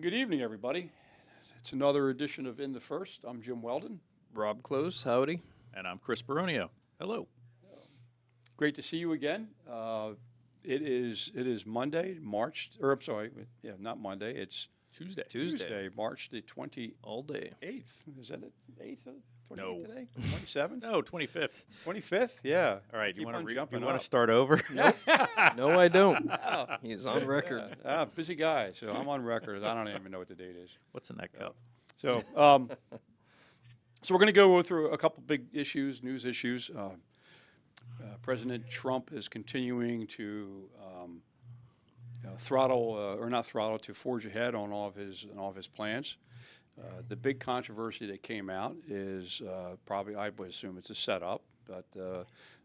Good evening, everybody. It's another edition of In the First. I'm Jim Weldon. Rob Close, howdy. And I'm Chris Baronio. Hello. Great to see you again. It is Monday, not Monday. It's Tuesday. March the 28th. All day. Is that it? 8th? 28th No. today? 27th? No, 25th. 25th? Yeah. All right, you Keep want on jumping to up. start over? No, I don't. He's on record. Busy guy, so I'm on record. I don't even know what the date is. What's in that cup? So, so we're going to go through a couple big issues, news issues. President Trump is continuing to to forge ahead on all of his plans. The big controversy that came out is probably, I would assume, it's a setup, but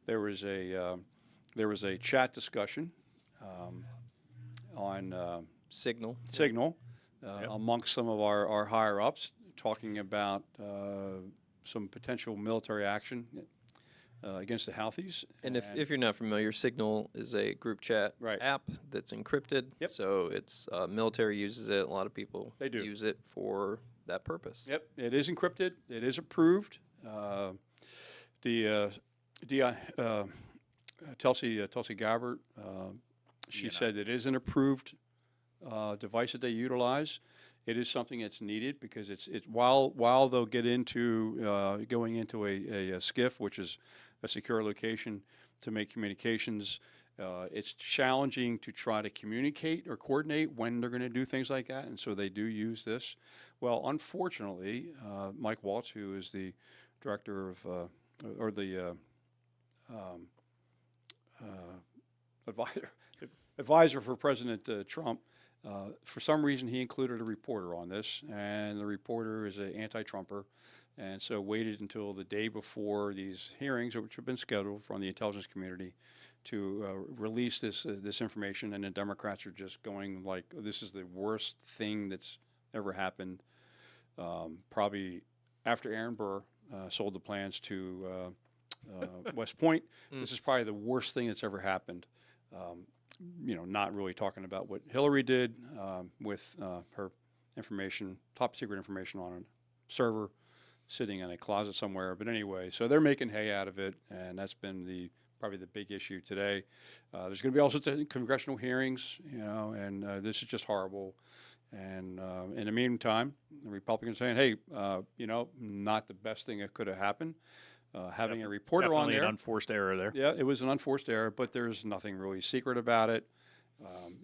there was a chat discussion on Signal. amongst some of our higher ups, talking about some potential military action against the Houthis. And if you're not familiar, Signal is a group chat app that's encrypted. Yep. So it's military uses it. A lot of people They do. use it for that purpose. Yep, it is encrypted. It is approved. Tulsi Gabbard, she said it is an approved device that they utilize. It is something that's needed because it's while they'll get into going into a SCIF, which is a secure location to make communications. It's challenging to try to communicate or coordinate when they're going to do things like that, and so they do use this. Well, unfortunately, Mike Waltz, who is the director of advisor for President Trump, for some reason he included a reporter on this, and the reporter is an anti-Trumper, and so waited until the day before these hearings, which have been scheduled from the intelligence community, to release this information, and the Democrats are just going like, this is the worst thing that's ever happened. Probably after Aaron Burr sold the plans to West Point, this is probably the worst thing that's ever happened. Not really talking about what Hillary did with her information, top secret information on a server sitting in a closet somewhere. But anyway, so they're making hay out of it, and that's been probably the big issue today. There's going to be all sorts of congressional hearings, and this is just horrible. And in the meantime, the Republicans saying, hey, not the best thing that could have happened. Having a reporter on there. Definitely an unforced error there. Yeah, it was an unforced error, but there's nothing really secret about it.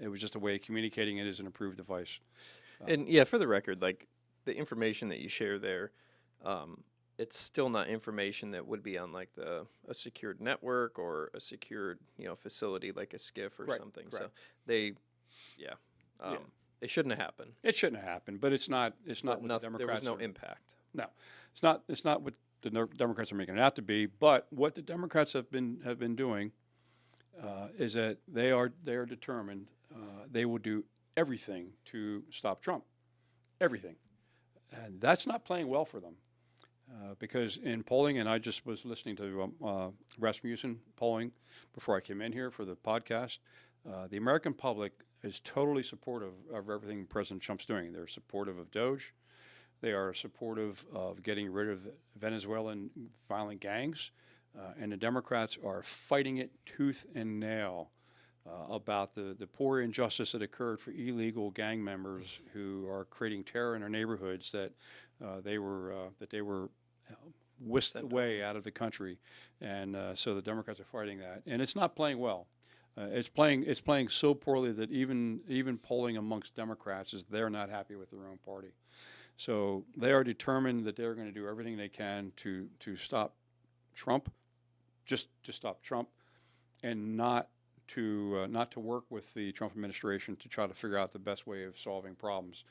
It was just a way of communicating it as an approved device. And yeah, for the record, like the information that you share there, it's still not information that would be on like a secured network or a secured facility like a SCIF or something. Correct. So it shouldn't have happened. It shouldn't have happened, but it's not what the Democrats. There was no impact. No, it's not what the Democrats are making it out to be. But what the Democrats have been doing is that they are determined. They will do everything to stop Trump, everything, and that's not playing well for them. Because in polling, and I just was listening to Rasmussen polling before I came in here for the podcast, the American public is totally supportive of everything President Trump's doing. They're supportive of Doge. They are supportive of getting rid of Venezuelan violent gangs. And the Democrats are fighting it tooth and nail about the poor injustice that occurred for illegal gang members who are creating terror in our neighborhoods that they were whisked away out of the country. And so the Democrats are fighting that. And it's not playing well. It's playing so poorly that even polling amongst Democrats is they're not happy with their own party. So they are determined that they're going to do everything they can to stop Trump, just to stop Trump, and not to work with the Trump administration to try to figure out the best way of solving problems.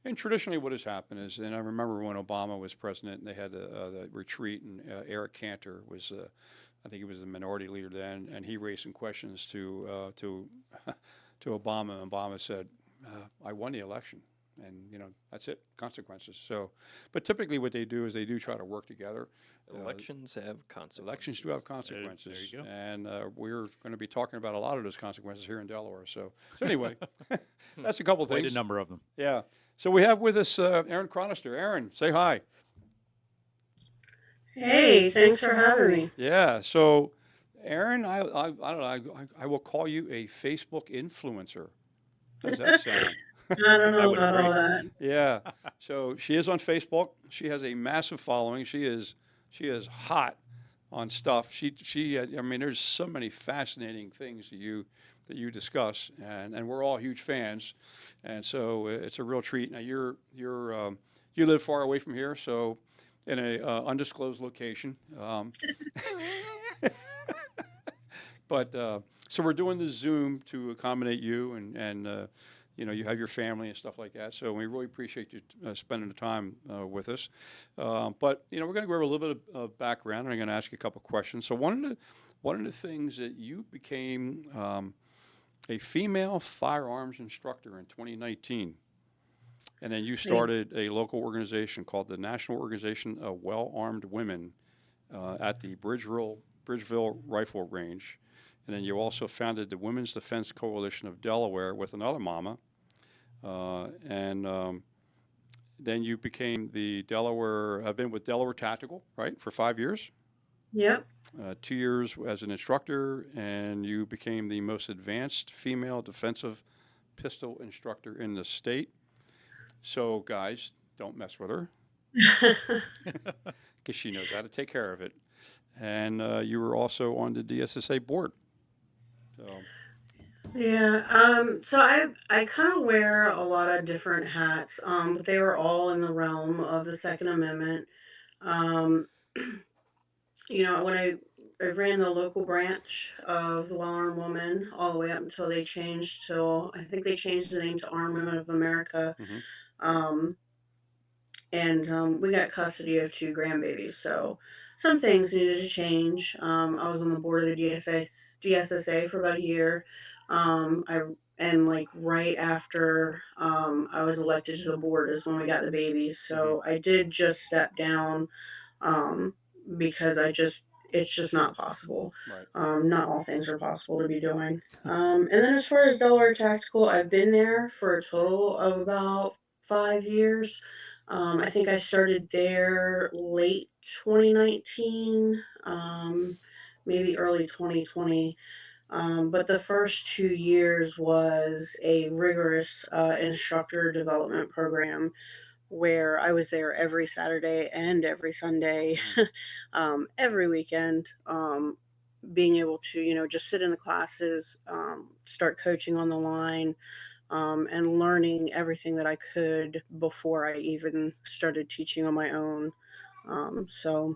And traditionally, what has happened is, and I remember when Obama was president, and they had the retreat, and Eric Cantor was. I think he was the minority leader then, and he raised some questions to Obama. And Obama said, "I won the election. and that's it, consequences. So, but typically what they do is they do try to work together. Elections have consequences. Elections do have There consequences, you go. and we're going to be talking about a lot of those consequences here in Delaware. So anyway, that's a couple Quite things. a number of them. Yeah. So we have with us Erin Chronister. Erin, say hi. Hey, thanks for having me. Yeah. So, Erin, I don't know. I will call you a Facebook influencer. How does that sound? I don't I know would about agree. all that. Yeah. So she is on Facebook. She has a massive following. She is hot on stuff. I mean, there's so many fascinating things that you discuss, and we're all huge fans, and so it's a real treat. Now you live far away from here, so in a undisclosed location. But so we're doing the Zoom to accommodate you, and you have your family and stuff like that. So we really appreciate you spending the time with us. But we're going to go over a little bit of background, and I'm going to ask you a couple questions. So one of the things that you became a female firearms instructor in 2019. And then you started a local organization called the National Organization of Well-Armed Women at the Bridgeville Rifle Range. And then you also founded the Women's Defense Coalition of Delaware with another mama. Then you became I've been with Delaware Tactical, right, for 5 years. Yep. 2 years as an instructor, and you became the most advanced female defensive pistol instructor in the state. So, guys, don't mess with her because she knows how to take care of it. And you were also on the DSSA board. So, Yeah. So I kind of wear a lot of different hats. But they were all in the realm of the Second Amendment. Um, when I ran the local branch of the Well Armed Woman all the way up until they changed. So I think they changed the name to Armed Women of America. mhm. Um, and we got custody of two grandbabies. So some things needed to change. I was on the board of the DSSA for about a year. I and like right after I was elected to the board is when we got the babies. So I did just step down um, because it's just not possible. Right. Not all things are possible to be doing. And then as far as Delaware Tactical, I've been there for a total of about 5 years. I think I started there late 2019, maybe early 2020. But the first 2 years was a rigorous instructor development program where I was there every Saturday and every Sunday, every weekend, being able to, just sit in the classes, start coaching on the line, and learning everything that I could before I even started teaching on my own. So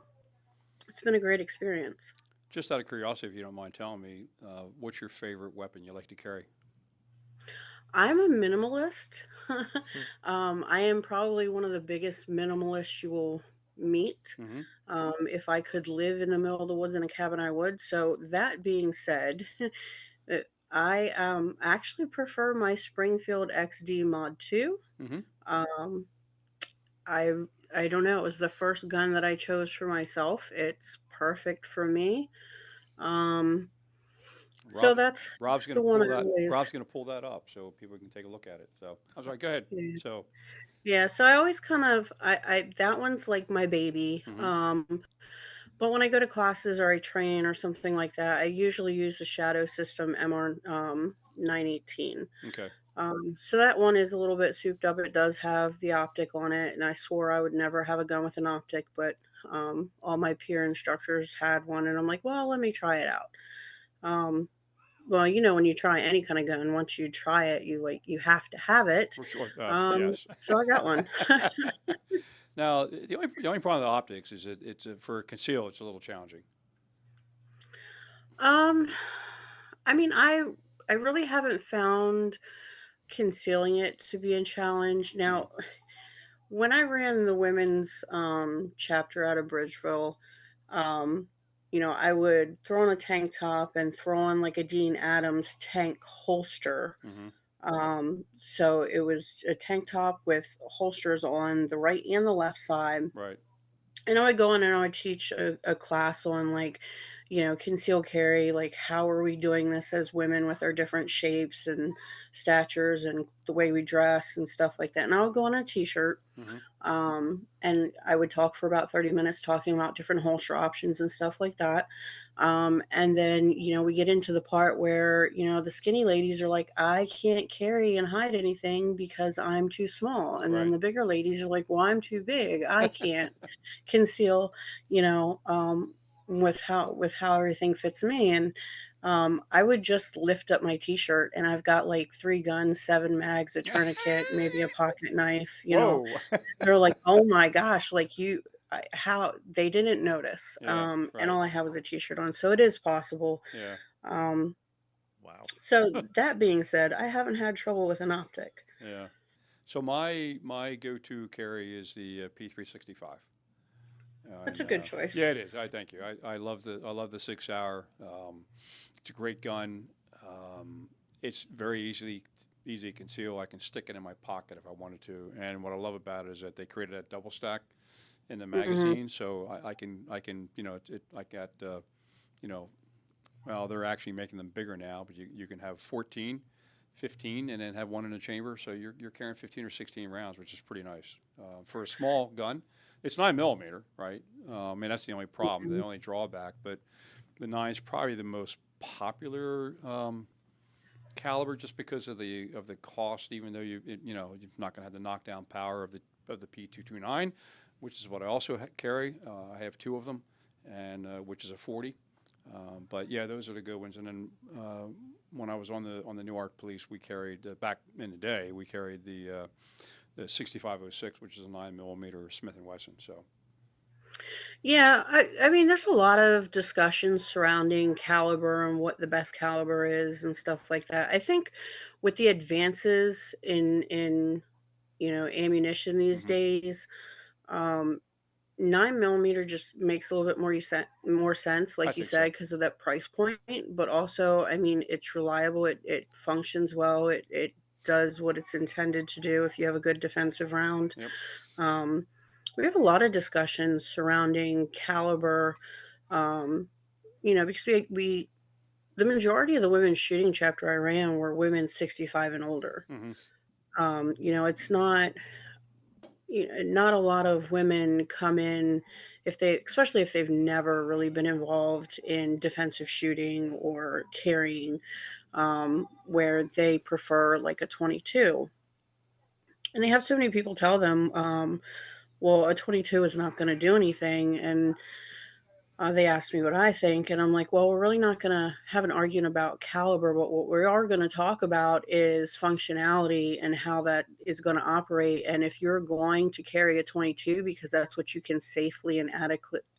it's been a great experience. Just out of curiosity, if you don't mind telling me, what's your favorite weapon you like to carry? I'm a minimalist. Hmm. I am probably one of the biggest minimalists you will meet. Mm-hmm. If I could live in the middle of the woods in a cabin, I would. So that being said, uh, I actually prefer my Springfield XD Mod 2. Mm-hmm. Um, I I don't know. It was the first gun that I chose for myself. It's perfect for me. Um, so Rob, that's Rob's going the to one pull I that. always. Rob's going to pull that up so people can take a look at it. So I'm sorry. Go ahead. Yeah. So. Yeah, so I always kind of I that one's like my baby. Mm-hmm. But when I go to classes or I train or something like that, I usually use the Shadow System MR 918. Okay. So that one is a little bit souped up. It does have the optic on it, and I swore I would never have a gun with an optic, but all my peer instructors had one, and I'm like, well, let me try it out. Um, well, when you try any kind of gun, once you try it, you have to have it. For sure. Yes. So I got one. Now, the only problem with the optics is that for conceal, it's a little challenging. Um, I mean, I really haven't found concealing it to be a challenge. Mm-hmm. Now, when I ran the women's chapter out of Bridgeville, um, I would throw on a tank top and throw on like a Dean Adams tank holster Mm-hmm. So it was a tank top with holsters on the right and the left side. Right. And I would go in and I would teach a class on like, concealed carry, like how are we doing this as women with our different shapes and statures and the way we dress and stuff like that. And I would go on a t-shirt, Hmm. and I would talk for about 30 minutes talking about different holster options and stuff like that. And then, we get into the part where, the skinny ladies are like, I can't carry and hide anything because I'm too small. And then Right. the bigger ladies are like, well, I'm too big. I can't conceal, you know, with how everything fits me. And I would just lift up my t-shirt and I've got like 3 guns, 7 mags, a tourniquet, maybe a pocket knife. Whoa. They're like, "Oh my gosh, like how they didn't notice." Yeah. And Right. all I had was a t-shirt on, so it is possible. Yeah. Um, Wow. so that being said, I haven't had trouble with an optic. Yeah. So my go-to carry is the P365. That's And a good choice. yeah, it is. I thank you. I love the 6 hour. It's a great gun. It's very easy to conceal. I can stick it in my pocket if I wanted to. And what I love about it is that they created that double stack in the Mhm. magazine, so I can I got you know well, they're actually making them bigger now, but you can have 14, 15, and then have one in the chamber. So you're carrying 15 or 16 rounds, which is pretty nice for a small gun. It's 9 millimeter, right? I mean, that's the only problem, the Mhm. only drawback. But the nine is probably the most popular caliber, just because of the cost. Even though you're not going to have the knockdown power of the P229, which is what I also carry. I have 2 of them, and which is a 40. But yeah, those are the good ones. And then when I was on the Newark Police, we carried back in the day. We carried the 6506, which is a 9 millimeter Smith and Wesson. So Yeah, I mean, there's a lot of discussion surrounding caliber and what the best caliber is and stuff like that. I think with the advances in ammunition these hmm days, um, 9 millimeter just makes a little bit more sense, I like you think said, so. because of that price point. But also, I mean, it's reliable. It functions well. It does what it's intended to do if you have a good defensive round. Yep. Um, we have a lot of discussions surrounding caliber, um, because we the majority of the women's shooting chapter I ran were women 65 and older. hmm It's not a lot of women come in especially if they've never really been involved in defensive shooting or carrying, where they prefer like a 22. And they have so many people tell them, well, a 22 is not going to do anything. And they asked me what I think, and I'm like, well, we're really not going to have an argument about caliber, but what we are going to talk about is functionality and how that is going to operate. And if you're going to carry a 22 because that's what you can safely and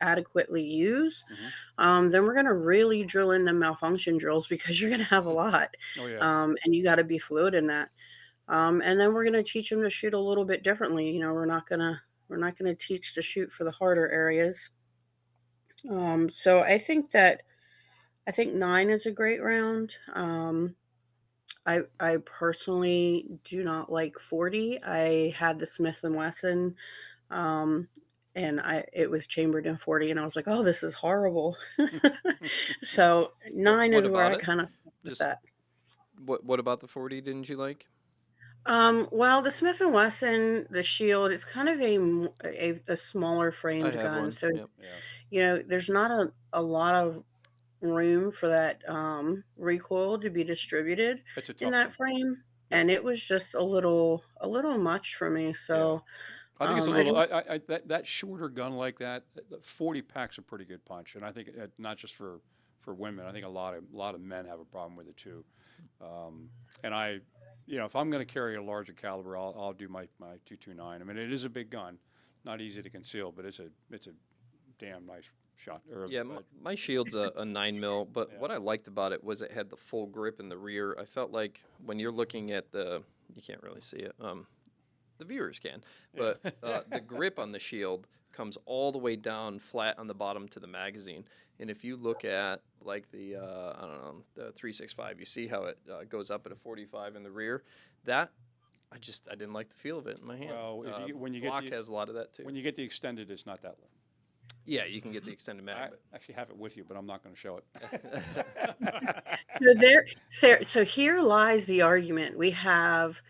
adequately use, hmm then we're going to really drill into malfunction drills because you're going to have a lot, Oh yeah. and you got to be fluid in that. And then we're going to teach them to shoot a little bit differently. We're not going to teach to shoot for the harder areas. So I think 9 is a great round. I personally do not like 40. I had the Smith& and Wesson, um, and it was chambered in 40, and I was like, "Oh, this is horrible." So What 9 what is where about I it? kinda stuck with Just that. what about the 40 didn't you like? Well, the Smith& and Wesson, the Shield, it's kind of a smaller I framed have gun, one. so, Yep. Yeah. there's not a lot of room for that recoil to be distributed It's a in tough that one. frame, Yep. and it was just a little much for me. Yeah. So I think it's a I little. don't. That shorter gun like that, the 40 packs a pretty good punch, and I think not just for women. I think a lot of men have a problem with it too. Um, and if I'm going to carry a larger caliber, I'll do my 229. I mean, it is a big gun, not easy to conceal, but it's a damn nice shot. Yeah, my shield's a 9 mil, but Yeah. what I liked about it was it had the full grip in the rear. I felt like when you're looking at you can't really see it. The viewers can, Yeah. but the grip on the shield comes all the way down flat on the bottom to the magazine. And if you look at like the I don't know, the 365, you see how it goes up at a 45 in the rear. That I didn't like the feel of it in my hand. Well, if when you get Glock has a lot of that too. when you get the extended, it's not that long. Yeah, you can get the extended mag. I actually have it with you, but I'm not going to show it. So here lies the argument. We have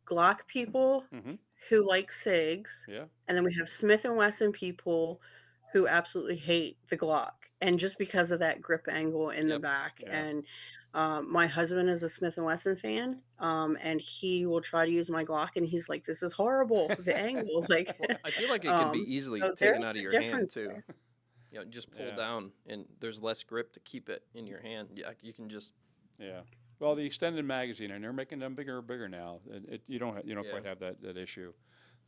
Glock people Mm-hmm. who like SIGs, Yeah. and then we have Smith and Wesson people who absolutely hate the Glock, and just because of that grip angle in the Yep. back. Yeah. And my husband is a Smith and Wesson fan, and he will try to use my Glock, and he's like, "This is horrible, the angle." Like, Well, I feel like it can be easily taken out of your hand too. there. You know, just pull Yeah. down, and there's less grip to keep it in your hand. Yeah, you can just. Yeah. Well, the extended magazine, and they're making them bigger and bigger now. You don't Yeah. quite have that issue.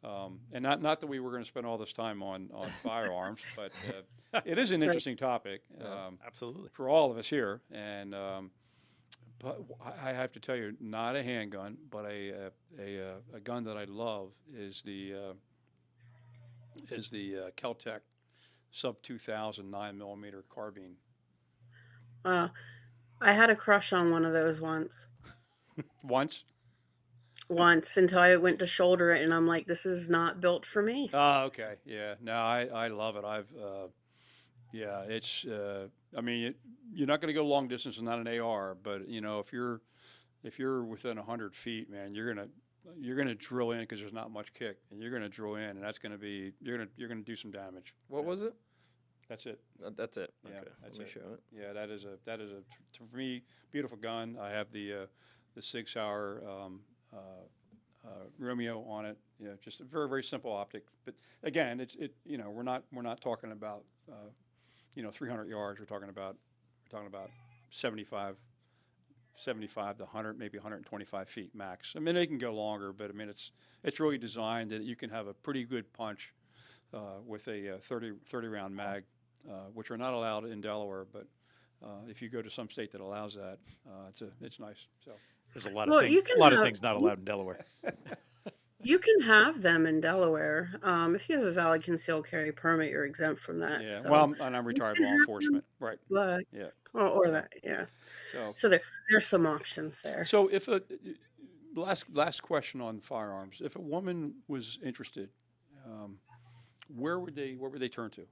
And not that we were going to spend all this time on firearms, but it is an interesting topic Absolutely. for all of us here. And but I have to tell you, not a handgun, but a gun that I love is the Kel-Tec Sub 2000 9mm carbine. I had a crush on one of those once Once. until I went to shoulder it, and I'm like, this is not built for me. Oh, okay. Yeah. No, I love it. Yeah, it's, I mean, you're not going to go long distance with not an AR, but you know, if you're within 100 feet, man, you're going to drill in because there's not much kick, and you're going to drill in, and that's going to be, you're going to do some damage. What was it? That's it. That's it. Yeah, Okay, that's let me it. show it. Yeah, that is for me, beautiful gun. I have the Sig Sauer Romeo on it. You know, just a very, very simple optic. But again, you know, we're not talking about 300 yards. We're talking about 75 to 100, maybe 125 feet max. I mean, they can go longer, but I mean, it's really designed that you can have a pretty good punch with a 30 round mag, which are not allowed in Delaware, but if you go to some state that allows that, it's nice. So There's a lot Well, of things. you can A lot of have things not allowed in Delaware. you can have them in Delaware. If you have a valid concealed carry permit, you're exempt from that. yeah, So well, I'm you retired can law have them, enforcement, right? but Yeah. or So that, yeah. so So there's some options there. so if last question on firearms, if a woman was interested, where would they turn to?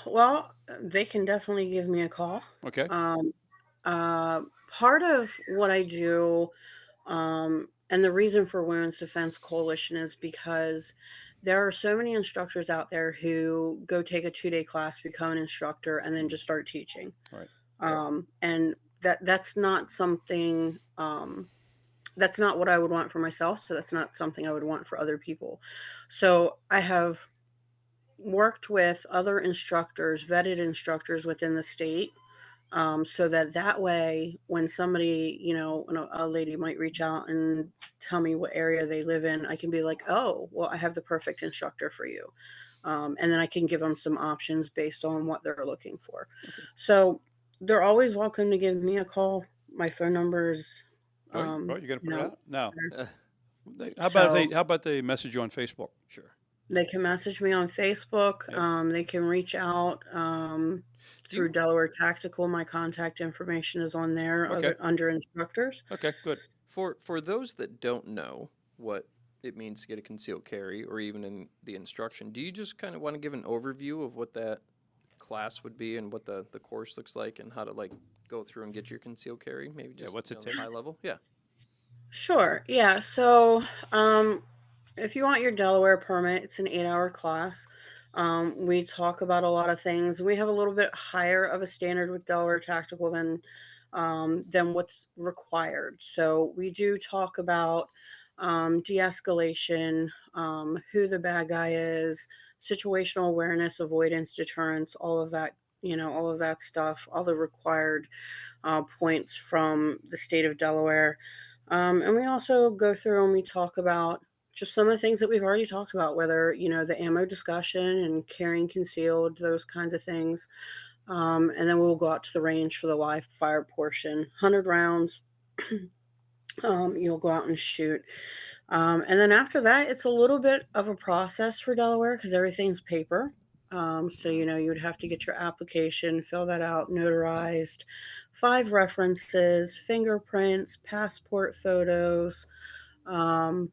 Well, they can definitely give me a call. Okay. Um, Part of what I do, and the reason for Women's Defense Coalition is because there are so many instructors out there who go take a 2-day class, become an instructor, and then just start teaching. Right. And that's not something, that's not what I would want for myself. So that's not something I would want for other people. So I have worked with other instructors, vetted instructors within the state, so that way, when somebody, when a lady might reach out and tell me what area they live in, I can be like, oh, well, I have the perfect instructor for you. And then I can give them some options based on what they're looking for. So they're always welcome to give me a call. My phone number is, Oh, you're going to put it out? No. Uh, How about they message you on Facebook? sure. they can message me on Facebook. Yep. They can reach out Do through you, Delaware Tactical. My contact information is on there Okay. under instructors. Okay. Good. for those that don't know what it means to get a concealed carry, or even in the instruction, do you just kind of want to give an overview of what that class would be and what the course looks like and how to like go through and get your concealed carry? Maybe just what's it the take? high level. Yeah. Sure. Yeah. So, if you want your Delaware permit, it's an 8-hour class. We talk about a lot of things. We have a little bit higher of a standard with Delaware Tactical than what's required. So we do talk about de-escalation, who the bad guy is, situational awareness, avoidance, deterrence, all of that. All of that stuff, all the required points from the state of Delaware. And we also go through and we talk about just some of the things that we've already talked about, whether, the ammo discussion and carrying concealed, those kinds of things. And then we'll go out to the range for the live fire portion, 100 rounds. You'll go out and shoot. And then after that, it's a little bit of a process for Delaware because everything's paper. So, you would have to get your application, fill that out, notarized, 5 references, fingerprints, passport photos, um,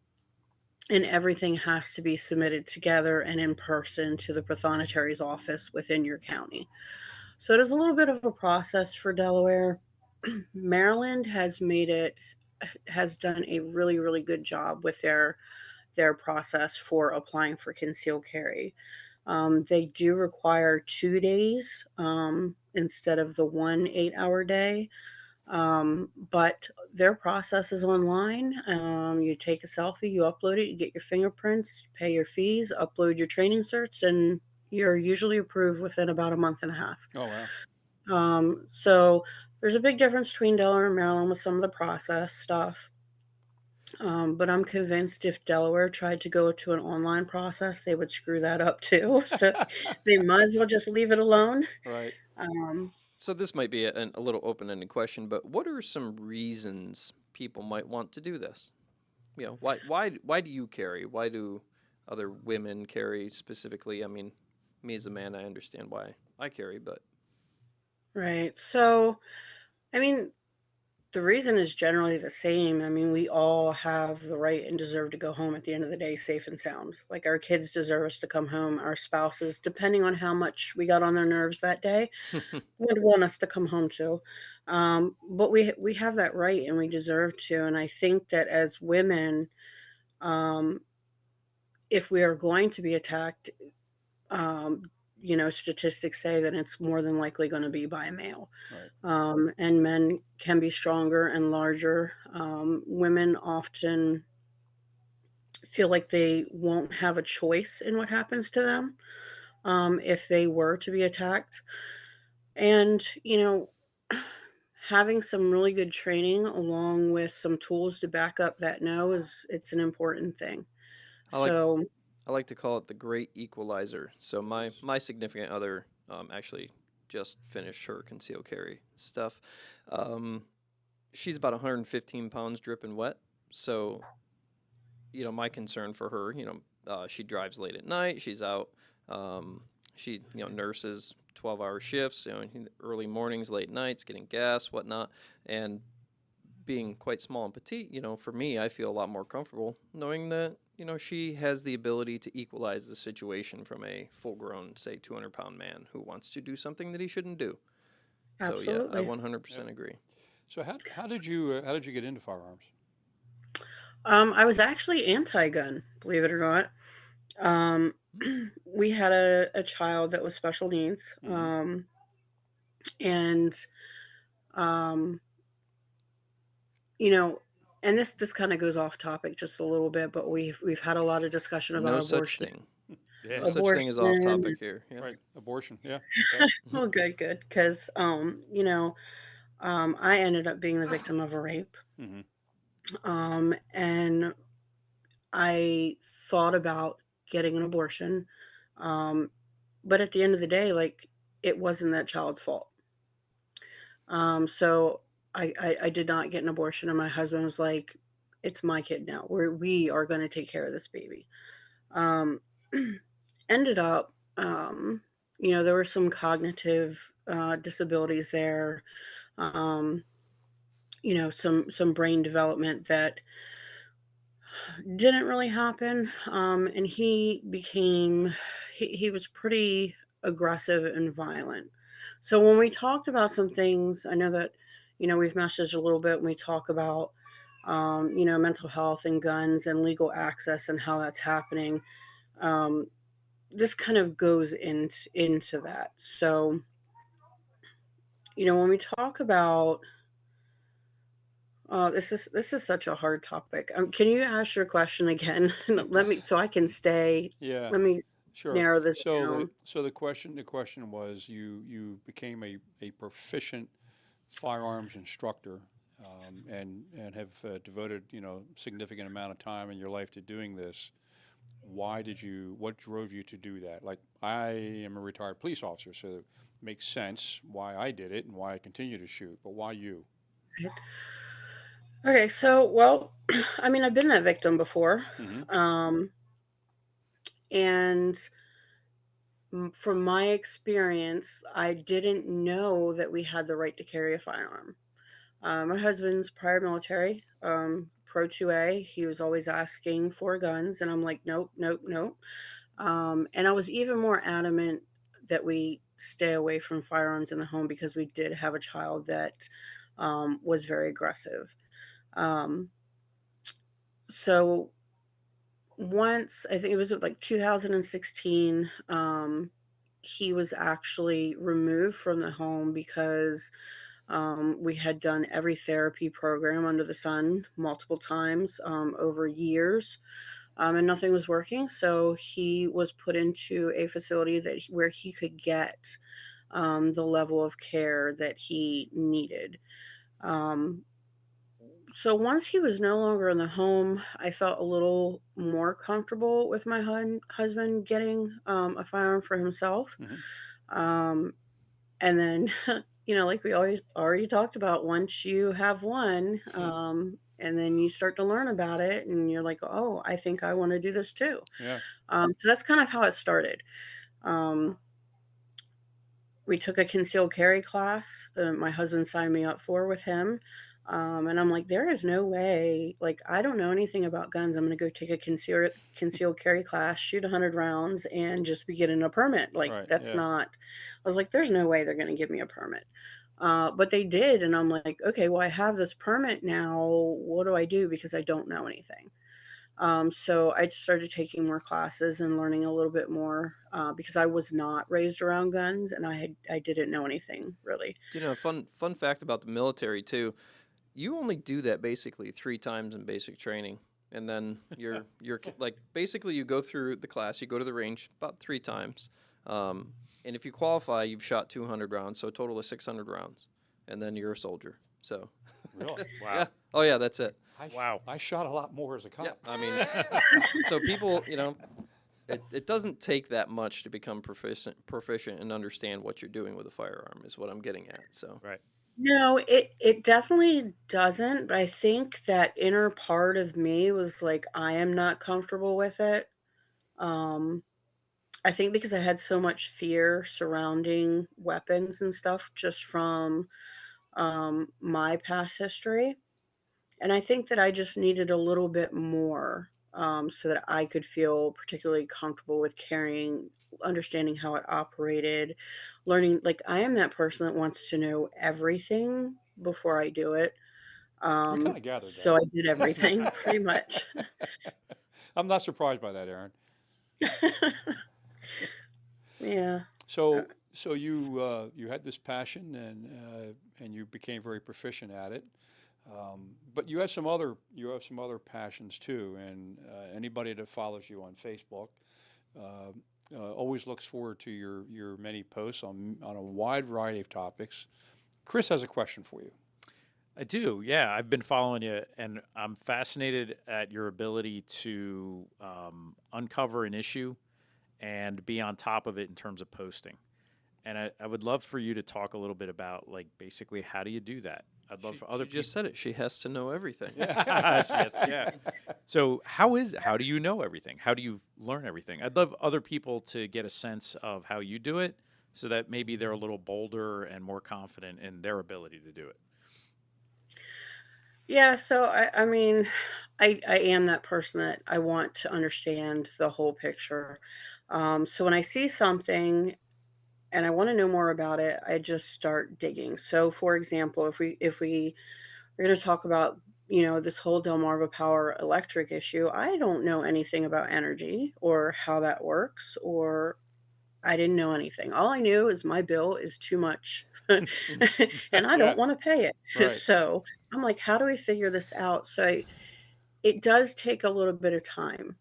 and everything has to be submitted together and in person to the pathonetary's office within your county. So it is a little bit of a process for Delaware. Maryland has done a really, really good job with their process for applying for concealed carry. They do require 2 days instead of the 1 8-hour day. But their process is online. You take a selfie, you upload it, you get your fingerprints, pay your fees, upload your training certs, and you're usually approved within about a month and a half. Oh, wow. So there's a big difference between Delaware and Maryland with some of the process stuff. But I'm convinced if Delaware tried to go to an online process, they would screw that up too. So they might as well just leave it alone. Right. Um, So this might be a little open-ended question, but what are some reasons people might want to do this? Why do you carry? Why do other women carry specifically? I mean, me as a man, I understand why I carry, but right. So, I mean, the reason is generally the same. I mean, we all have the right and deserve to go home at the end of the day safe and sound. Like our kids deserve us to come home. Our spouses, depending on how much we got on their nerves that day, would want us to come home too. But we have that right and we deserve to. And I think that as women, um, if we are going to be attacked, um, statistics say that it's more than likely going to be by a male. Right. And men can be stronger and larger. Women often feel like they won't have a choice in what happens to them if they were to be attacked. And, having some really good training along with some tools to back up that no it's an important thing. I like So, I like to call it the great equalizer. So my significant other actually just finished her concealed carry stuff. Um, she's about 115 pounds dripping wet. So my concern for her, she drives late at night. She's out. Um, she nurses 12-hour shifts. Early mornings, late nights, getting gas, whatnot, and being quite small and petite, for me, I feel a lot more comfortable knowing that, she has the ability to equalize the situation from a full grown, say, 200-pound man who wants to do something that he shouldn't do. So, yeah, I absolutely. 100% agree. So how did you get into firearms? I was actually anti-gun, believe it or not. Um, we had a child that was special needs, Mm-hmm. and um, you know, and this kind of goes off topic just a little bit, but we've had a lot of discussion about No such thing. Yeah. No such thing as off abortion. topic here. Yeah. Right. Abortion. Yeah. Okay. Oh, good, because I ended up being the victim of a rape, Mm-hmm. and I thought about getting an abortion, um, but at the end of the day, like it wasn't that child's fault. So I did not get an abortion, and my husband was like, "It's my kid now. We are going to take care of this baby." Um, ended up, there were some cognitive disabilities there. Um, some brain development that didn't really happen. And he was pretty aggressive and violent. So when we talked about some things, I know that, we've messaged a little bit when we talk about, mental health and guns and legal access and how that's happening. Um, this kind of goes into that. So, when we talk about, this is such a hard topic. Can you ask your question again? So I can stay. Yeah. Let me Sure. narrow this So the down. so the question was you became a proficient firearms instructor, and have devoted significant amount of time in your life to doing this. What drove you to do that? Like, I am a retired police officer, so it makes sense why I did it and why I continue to shoot. But why you? Okay, so, well, I mean, I've been that victim before. Hmm. Um, and from my experience, I didn't know that we had the right to carry a firearm. My husband's prior military, Pro 2A. He was always asking for guns, and I'm like, nope, nope, nope. And I was even more adamant that we stay away from firearms in the home because we did have a child that was very aggressive. Um, so once, I think it was like 2016, he was actually removed from the home because we had done every therapy program under the sun multiple times over years, and nothing was working. So he was put into a facility where he could get the level of care that he needed. Um, so once he was no longer in the home, I felt a little more comfortable with my husband getting a firearm for himself. Hmm. Um, and then, like we always already talked about, once you have one, and then you start to learn about it, and you're like, oh, I think I want to do this too. Yeah. So that's kind of how it started. Um, we took a concealed carry class that my husband signed me up for with him. And I'm like, there is no way, like, I don't know anything about guns. I'm going to go take a concealed carry class, shoot 100 rounds, and just be getting a permit. Like, Right. that's Yeah. not, I was like, there's no way they're going to give me a permit. But they did. And I'm like, okay, well, I have this permit now. What do I do? Because I don't know anything. So I started taking more classes and learning a little bit more because I was not raised around guns, and I didn't know anything really. Fun fact about the military too. You only do that basically 3 times in basic training, and then like basically you go through the class, you go to the range about 3 times, and if you qualify, you've shot 200 rounds, so a total of 600 rounds, and then you're a soldier. So, Really? yeah, Wow. oh yeah, that's it. Wow. I shot a lot more as a Yeah, cop. I mean, so people, it doesn't take that much to become proficient and understand what you're doing with a firearm is what I'm getting at. So Right. No, it definitely doesn't. But I think that inner part of me was like, I am not comfortable with it. Um, I think because I had so much fear surrounding weapons and stuff just from my past history. And I think that I just needed a little bit more, so that I could feel particularly comfortable with carrying, understanding how it operated, learning. Like, I am that person that wants to know everything before I do it. We kind of gathered So I did that. everything pretty much. I'm not surprised by that, Aaron. Yeah. Uh, So you had this passion and you became very proficient at it. But you have some other passions too. And anybody that follows you on Facebook uh, always looks forward to your many posts on a wide variety of topics. Chris has a question for you. I do. Yeah, I've been following you, and I'm fascinated at your ability to uncover an issue and be on top of it in terms of posting. And I would love for you to talk a little bit about, like, basically how do you do that? I'd love for other she just people. said it. She has to know everything. Yes, yeah. So how do you know everything? How do you learn everything? I'd love other people to get a sense of how you do it, so that maybe they're a little bolder and more confident in their ability to do it. yeah, so I mean, I am that person that I want to understand the whole picture. So when I see something and I want to know more about it, I just start digging. So for example, if we are going to talk about, this whole Delmarva Power electric issue, I don't know anything about energy or how that works, or I didn't know anything. All I knew is my bill is too much and I Yeah, don't want to pay it. right. So I'm like, how do we figure this out? So it does take a little bit of time.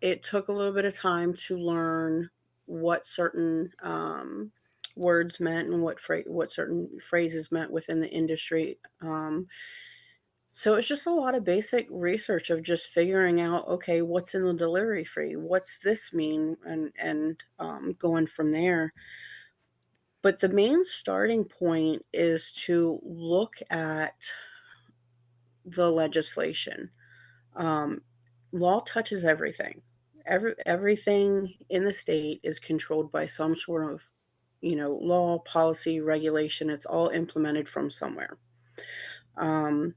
It took a little bit of time to learn what certain words meant and what certain phrases meant within the industry. So it's just a lot of basic research of just figuring out, okay, what's in the delivery fee? What's this mean? And going from there. But the main starting point is to look at the legislation. Um, Law touches everything. Everything in the state is controlled by some sort of, law, policy, regulation. It's all implemented from somewhere. Um,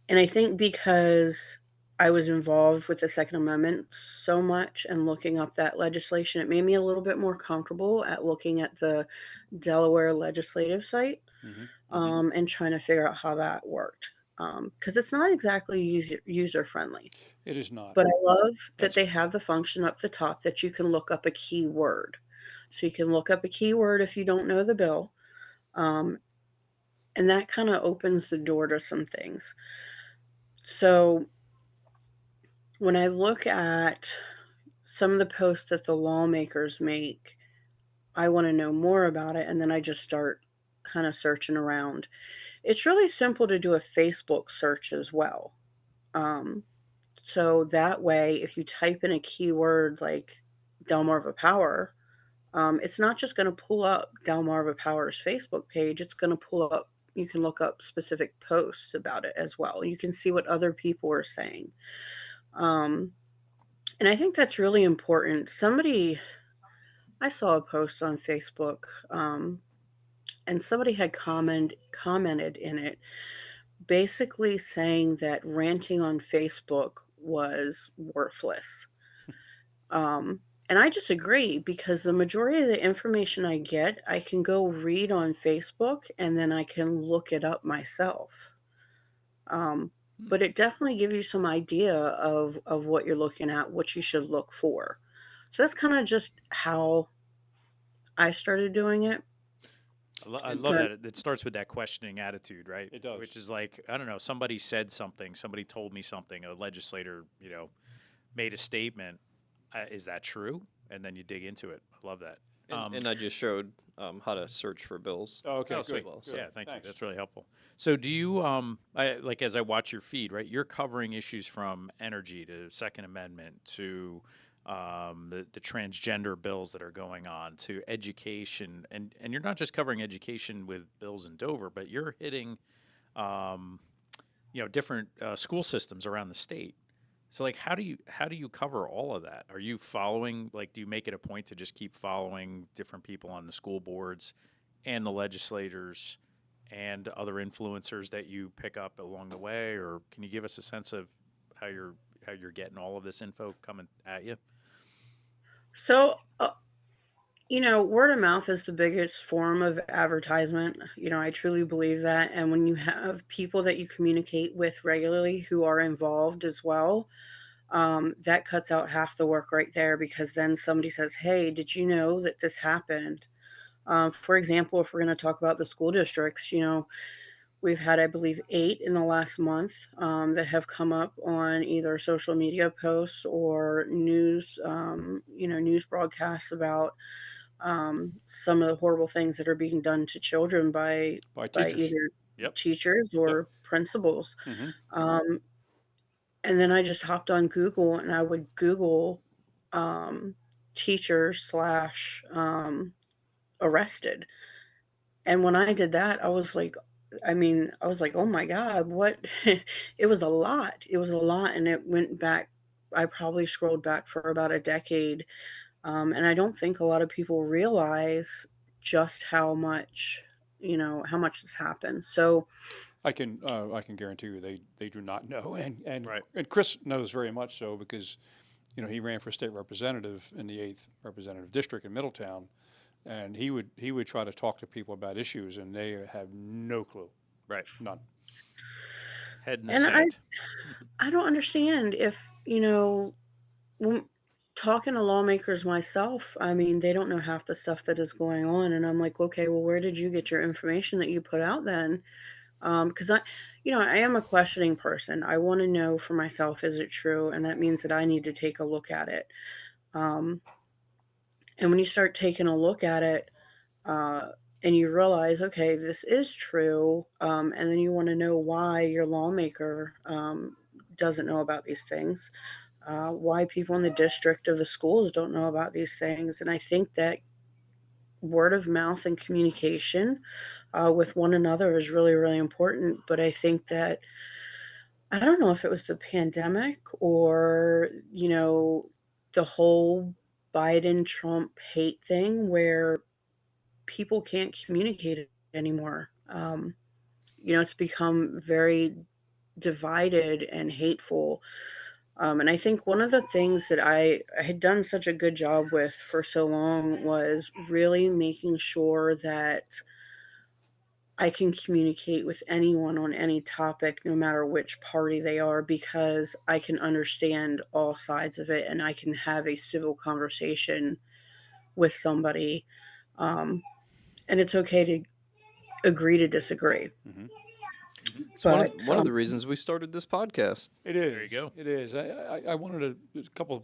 and I think because I was involved with the Second Amendment so much and looking up that legislation, it made me a little bit more comfortable at looking at the Delaware legislative site, Hmm. and trying to figure out how that worked. Because it's not exactly user friendly. It is not. But I love that That's they have the function up the top that you can look up a keyword. So you can look up a keyword if you don't know the bill, um, and that kinda opens the door to some things. So when I look at some of the posts that the lawmakers make, I wanna know more about it, and then I just start kinda searching around. It's really simple to do a Facebook search as well. Um, so that way, if you type in a keyword like Delmarva Power, it's not just gonna pull up Delmarva Power's Facebook page, it's gonna pull up you can look up specific posts about it as well. You can see what other people are saying. Um, and I think that's really important. I saw a post on Facebook, and somebody had commented in it, basically saying that ranting on Facebook was worthless. Um, and I disagree because the majority of the information I get, I can go read on Facebook and then I can look it up myself. Um, Hmm. but it definitely gives you some idea of what you're looking at, what you should look for. So that's kind of just how I started doing it. I love But that. It starts with that questioning attitude, right? it does. Which is like, I don't know, somebody said something, somebody told me something, a legislator, made a statement. Is that true? And then you dig into it. I love that. And I just showed how to search for bills Oh, okay, Oh, good. sweet. well. Good. So Yeah, thank you. Thanks. That's really helpful. So, do you, like, as I watch your feed, right, you're covering issues from energy to Second Amendment to the transgender bills that are going on to education, and you're not just covering education with bills in Dover, but you're hitting, um, different school systems around the state. So, like, how do you cover all of that? Are you following, like, do you make it a point to just keep following different people on the school boards and the legislators and other influencers that you pick up along the way, or can you give us a sense of how you're getting all of this info coming at you? so, word of mouth is the biggest form of advertisement. I truly believe that. And when you have people that you communicate with regularly who are involved as well, that cuts out half the work right there because then somebody says, "Hey, did you know that this happened?" For example, if we're going to talk about the school districts, we've had, I believe, 8 in the last month, that have come up on either social media posts or news broadcasts about some of the horrible things that are being done to children by By by teachers. either Yep. teachers Yep. or principals. Hmm. Um, and then I just hopped on Google and I would Google, um, teacher slash, arrested. And when I did that, I was like, "Oh my god, what?" It was a lot. It was a lot, and it went back. I probably scrolled back for about a decade, and I don't think a lot of people realize just how much this happened. So, I can guarantee you they do not know, and Right. and Chris knows very much so because he ran for state representative in the 8th representative district in Middletown, and he would try to talk to people about issues, and they have no clue, Right. none. Head in the and I sand. I don't understand if, when talking to lawmakers myself, I mean, they don't know half the stuff that is going on, and I'm like, "Okay, well, where did you get your information that you put out then?" Because I am a questioning person. I wanna know for myself, is it true? And that means that I need to take a look at it. Um, and when you start taking a look at it, uh, and you realize, okay, this is true, and then you wanna know why your lawmaker, doesn't know about these things, why people in the district of the schools don't know about these things, and I think that word of mouth and communication, with one another is really, really important, but I think that I don't know if it was the pandemic or, the whole Biden Trump hate thing where people can't communicate anymore. It's become very divided and hateful. And I think one of the things that I had done such a good job with for so long was really making sure that I can communicate with anyone on any topic, no matter which party they are, because I can understand all sides of it and I can have a civil conversation with somebody. Um, and it's okay to agree to disagree. Hmm. It's But one of the reasons we started this podcast. It There you is. go. It is. I wanted to, there's a couple of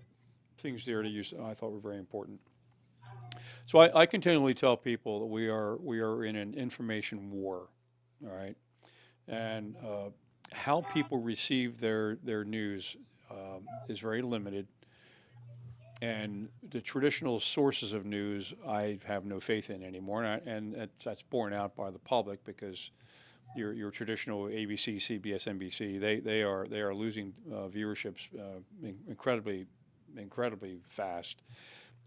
things there to use I thought were very important. So I continually tell people that we are in an information war, all right, and how people receive their news is very limited, and the traditional sources of news I have no faith in anymore, and that's borne out by the public because your traditional ABC, CBS, NBC they are losing viewerships incredibly fast,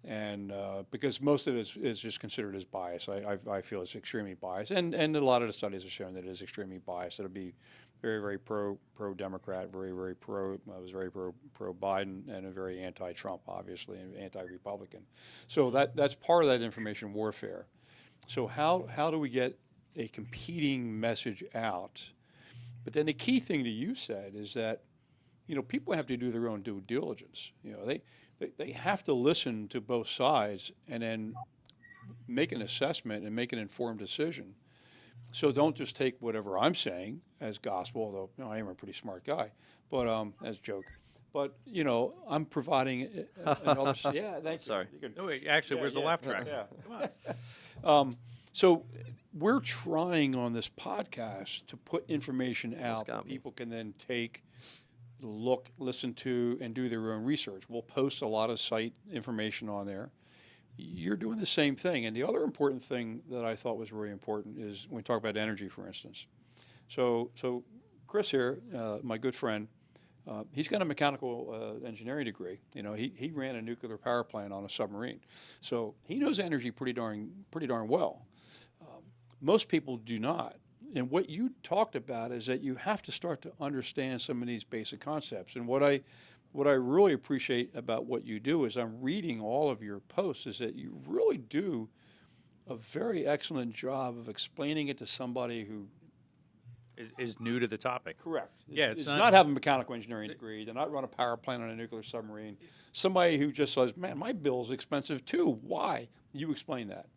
and because most of it is just considered as bias. I feel it's extremely biased, and a lot of the studies have shown that it is extremely biased. It'll be very pro Democrat, very pro was very pro Biden, and a very anti Trump, obviously, and anti Republican. So that's part of that information warfare. So how do we get a competing message out? But then the key thing that you said is that people have to do their own due diligence. They have to listen to both sides and then make an assessment and make an informed decision. So don't just take whatever I'm saying as gospel, although I am a pretty smart guy, but as a joke. But I'm providing another. Yeah, thank you. Sorry. You can, No, wait, actually, yeah, where's the yeah, laugh track? yeah. Come on. So we're trying on this podcast to put information out that got me. people can then take, look, listen to, and do their own research. We'll post a lot of site information on there. You're doing the same thing. And the other important thing that I thought was very important is when we talk about energy, for instance. So Chris here, my good friend, he's got a mechanical engineering degree. He ran a nuclear power plant on a submarine, so he knows energy pretty darn well. Most people do not. And what you talked about is that you have to start to understand some of these basic concepts. And what I really appreciate about what you do is I'm reading all of your posts is that you really do a very excellent job of explaining it to somebody who. Is new to the topic. Correct. Yeah, it's it's not, not- having a mechanical engineering degree. They're not run a power plant on a nuclear submarine. Somebody who just says, "Man, my bill's expensive too. Why?" You explain that.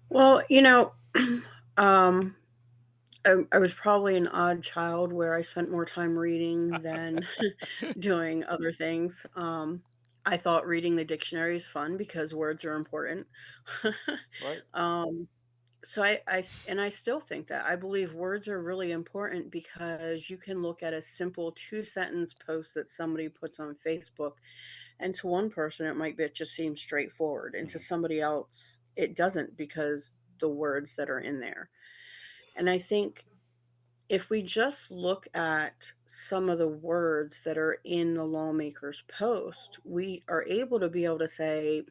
well, um, I was probably an odd child where I spent more time reading than doing other things. I thought reading the dictionary is fun because words are important. Right. um, so and I still think that I believe words are really important because you can look at a simple 2 sentence post that somebody puts on Facebook, and to one person it might be it just seems straightforward, and to Mhm. somebody else it doesn't because the words that are in there. And I think if we just look at some of the words that are in the lawmaker's post, we are able to say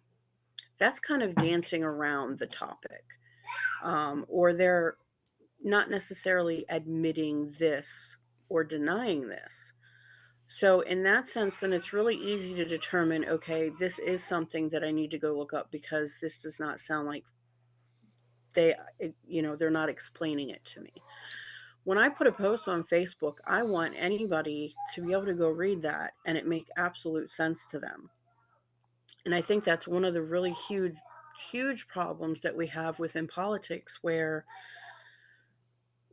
that's kind of dancing around the topic, or they're not necessarily admitting this or denying this. So, in that sense, then it's really easy to determine okay, this is something that I need to go look up because this does not sound like they're not explaining it to me. When I put a post on Facebook, I want anybody to be able to go read that and it make absolute sense to them. And I think that's one of the really huge problems that we have within politics where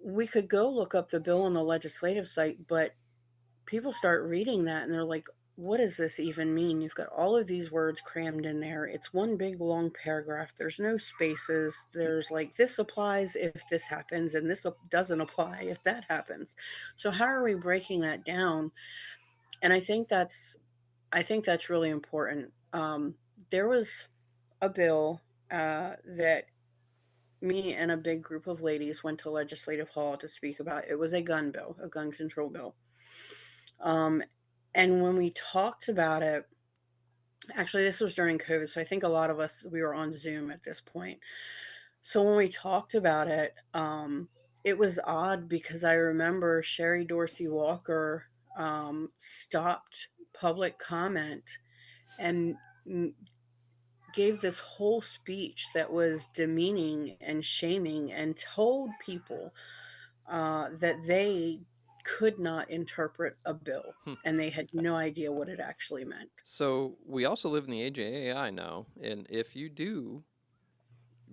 we could go look up the bill on the legislative site, but people start reading that and they're like, what does this even mean? You've got all of these words crammed in there. It's one big long paragraph. There's no spaces. There's like, this applies if this happens, and this doesn't apply if that happens. So how are we breaking that down? And I think that's really important. There was a bill that me and a big group of ladies went to Legislative Hall to speak about. It was a gun bill, a gun control bill. Um, and when we talked about it, actually, this was during COVID, so I think a lot of us, we were on Zoom at this point. So when we talked about it was odd because I remember Sherry Dorsey Walker stopped public comment and gave this whole speech that was demeaning and shaming and told people that they could not interpret a bill Hmm. and they had no idea what it actually meant. So we also live in the age of AI now, and if you do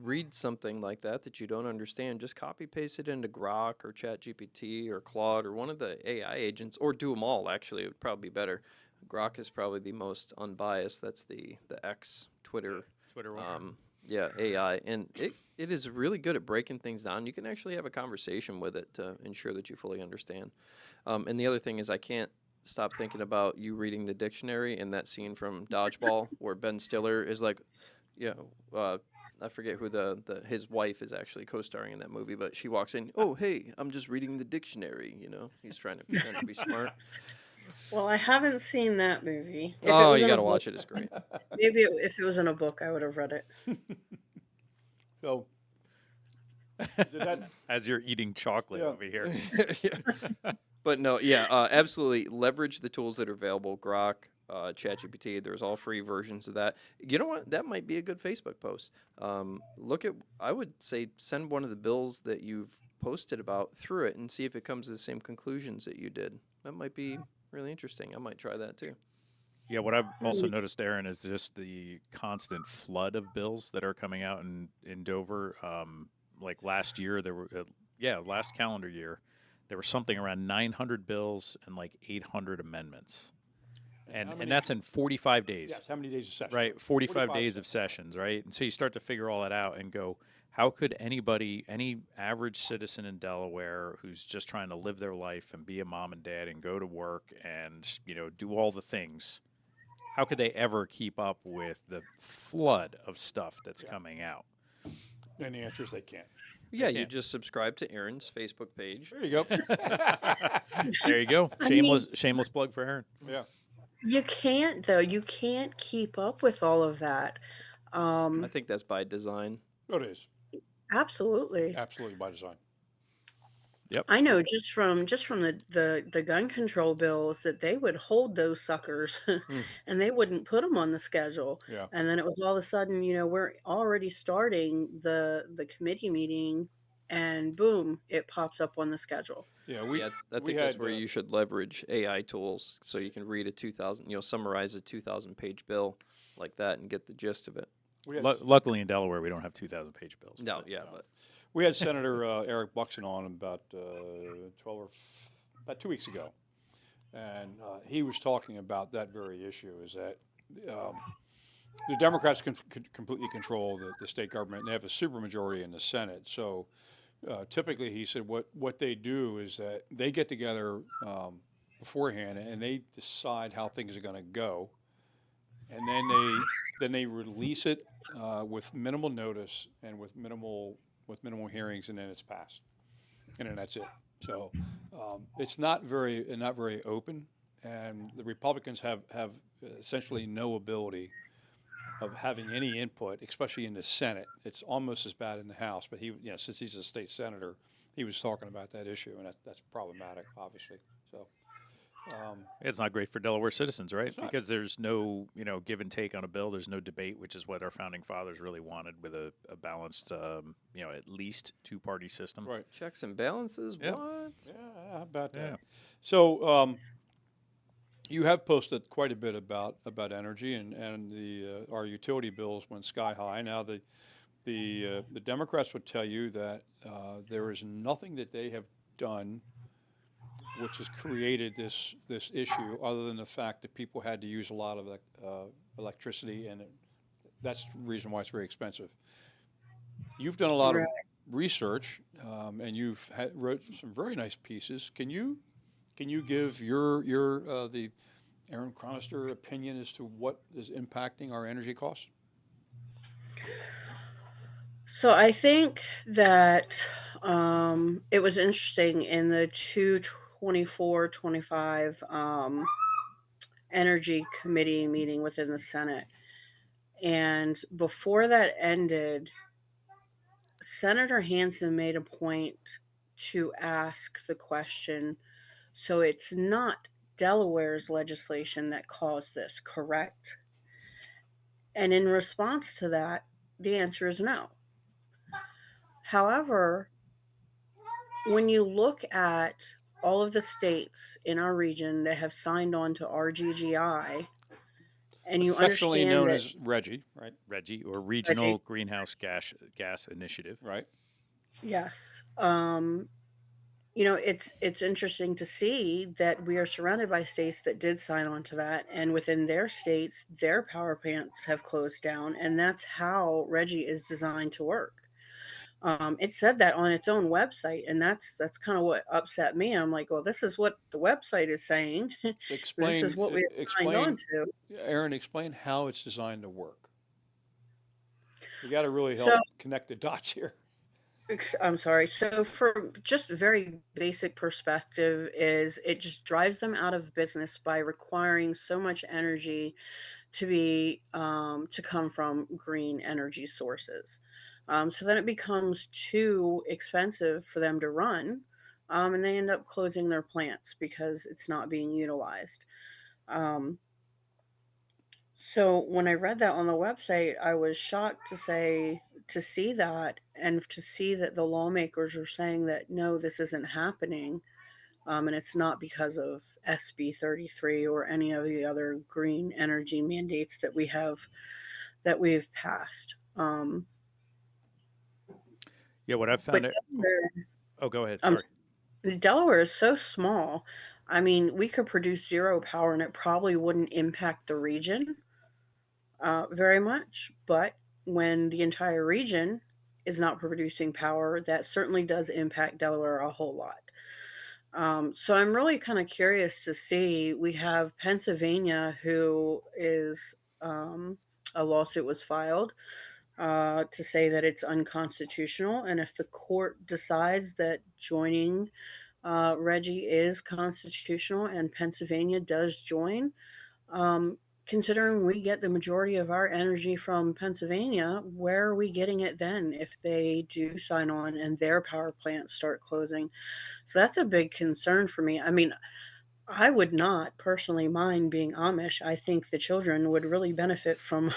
read something like that you don't understand, just copy paste it into Grok or ChatGPT or Claude or one of the AI agents, or do them all. Actually, it would probably be better. Grok is probably the most unbiased. That's the X Twitter Twitter one. yeah, AI, and it is really good at breaking things down. You can actually have a conversation with it to ensure that you fully understand. And the other thing is, I can't stop thinking about you reading the dictionary and that scene from Dodgeball where Ben Stiller is like, yeah, I forget who his wife is actually co-starring in that movie, but she walks in, oh hey, I'm just reading the dictionary. He's trying to pretend to be smart. Well, I haven't seen that movie. If it Oh, was you in a got to book, watch it. It's great. maybe if it was in a book, I would have read it. So, did that, As you're eating chocolate Yeah. over here. Yeah. But no, yeah, absolutely leverage the tools that are available. Grok, ChatGPT. There's all free versions of that. You know what? That might be a good Facebook post. I would say send one of the bills that you've posted about through it and see if it comes to the same conclusions that you did. That might be really interesting. I might try that too. Yeah, what I've also noticed, Aaron, is just the constant flood of bills that are coming out in Dover. Like last year, last calendar year, there were something around 900 bills and like 800 amendments. how many- And that's in 45 days. yes, how many days of session? Right, 45 days of sessions, right? And so you start to figure all that out and go, how could anybody, any average citizen in Delaware who's just trying to live their life and be a mom and dad and go to work and, do all the things, how could they ever keep up with the flood of stuff that's coming out? And the answer is they can't. Yeah, you can't. just subscribe to Erin's Facebook page. There you go. There you go. I mean- Shameless plug for Aaron. Yeah. You can't though. You can't keep up with all of that. I think that's by design. Oh, it is. Absolutely. Absolutely by design. I know just from the gun control bills that they would hold those suckers and they wouldn't put them on the schedule. Yeah. And then it was all of a sudden, we're already starting the committee meeting and boom, it pops up on the schedule. Yeah. I think that's where you should leverage AI tools so you can read summarize a 2,000-page bill like that and get the gist of it. Luckily in Delaware, we don't have 2,000-page bills. No, yeah, but We had Senator Eric Buxton on about 2 weeks ago, and he was talking about that very issue. Is that the Democrats completely control the state government, and they have a supermajority in the Senate. So typically, he said what they do is that they get together beforehand and they decide how things are going to go, and then they release it with minimal notice and with minimal hearings, and then it's passed, and then that's it. So it's not very open, and the Republicans have essentially no ability of having any input, especially in the Senate. It's almost as bad in the House, but since he's a state senator, he was talking about that issue, and that's problematic, obviously. So. It's not great for Delaware citizens, right? It's not. Because there's no, give and take on a bill. There's no debate, which is what our founding fathers really wanted with a balanced, at least two-party system. Right. checks and balances. Yeah. What? Yeah, how about that? Yeah. So you have posted quite a bit about energy and our utility bills went sky high. Now the Democrats would tell you that there is nothing that they have done which has created this issue, other than the fact that people had to use a lot of electricity, and that's the reason why it's very expensive. You've done a lot of research, and you've wrote some very nice pieces. Can you give your the Erin Chronister opinion as to what is impacting our energy costs? So I think that it was interesting in the 224-25 Energy Committee meeting within the Senate. And before that ended, Senator Hansen made a point to ask the question, so it's not Delaware's legislation that caused this, correct? And in response to that, the answer is no. However, when you look at all of the states in our region that have signed on to RGGI, and you Affectionately understand known that, as Reggie, right? Reggie, or Reggie, Regional Greenhouse Gas Initiative. Right. yes, it's interesting to see that we are surrounded by states that did sign on to that, and within their states, their power plants have closed down, and that's how Reggie is designed to work. It said that on its own website, and that's kind of what upset me. I'm like, well, this is what the website is saying. This is Explain, what we signed on explain, to. Aaron, explain how it's designed to work. We got to really So, help connect the dots here. I'm sorry. So, for just a very basic perspective, is it just drives them out of business by requiring so much energy to come from green energy sources. So then it becomes too expensive for them to run, and they end up closing their plants because it's not being utilized. Um, so when I read that on the website, I was shocked to see that and to see that the lawmakers are saying that no, this isn't happening. And it's not because of SB 33 or any of the other green energy mandates that we've passed. Yeah, what I But found it. Oh, go ahead. um, Sorry. Delaware is so small. I mean, we could produce zero power and it probably wouldn't impact the region very much. But when the entire region is not producing power, that certainly does impact Delaware a whole lot. So I'm really kind of curious to see. We have Pennsylvania, who is a lawsuit was filed to say that it's unconstitutional, and if the court decides that joining Reggie is constitutional and Pennsylvania does join, um, considering we get the majority of our energy from Pennsylvania, where are we getting it then if they do sign on and their power plants start closing? So that's a big concern for me. I mean, I would not personally mind being Amish. I think the children would really benefit from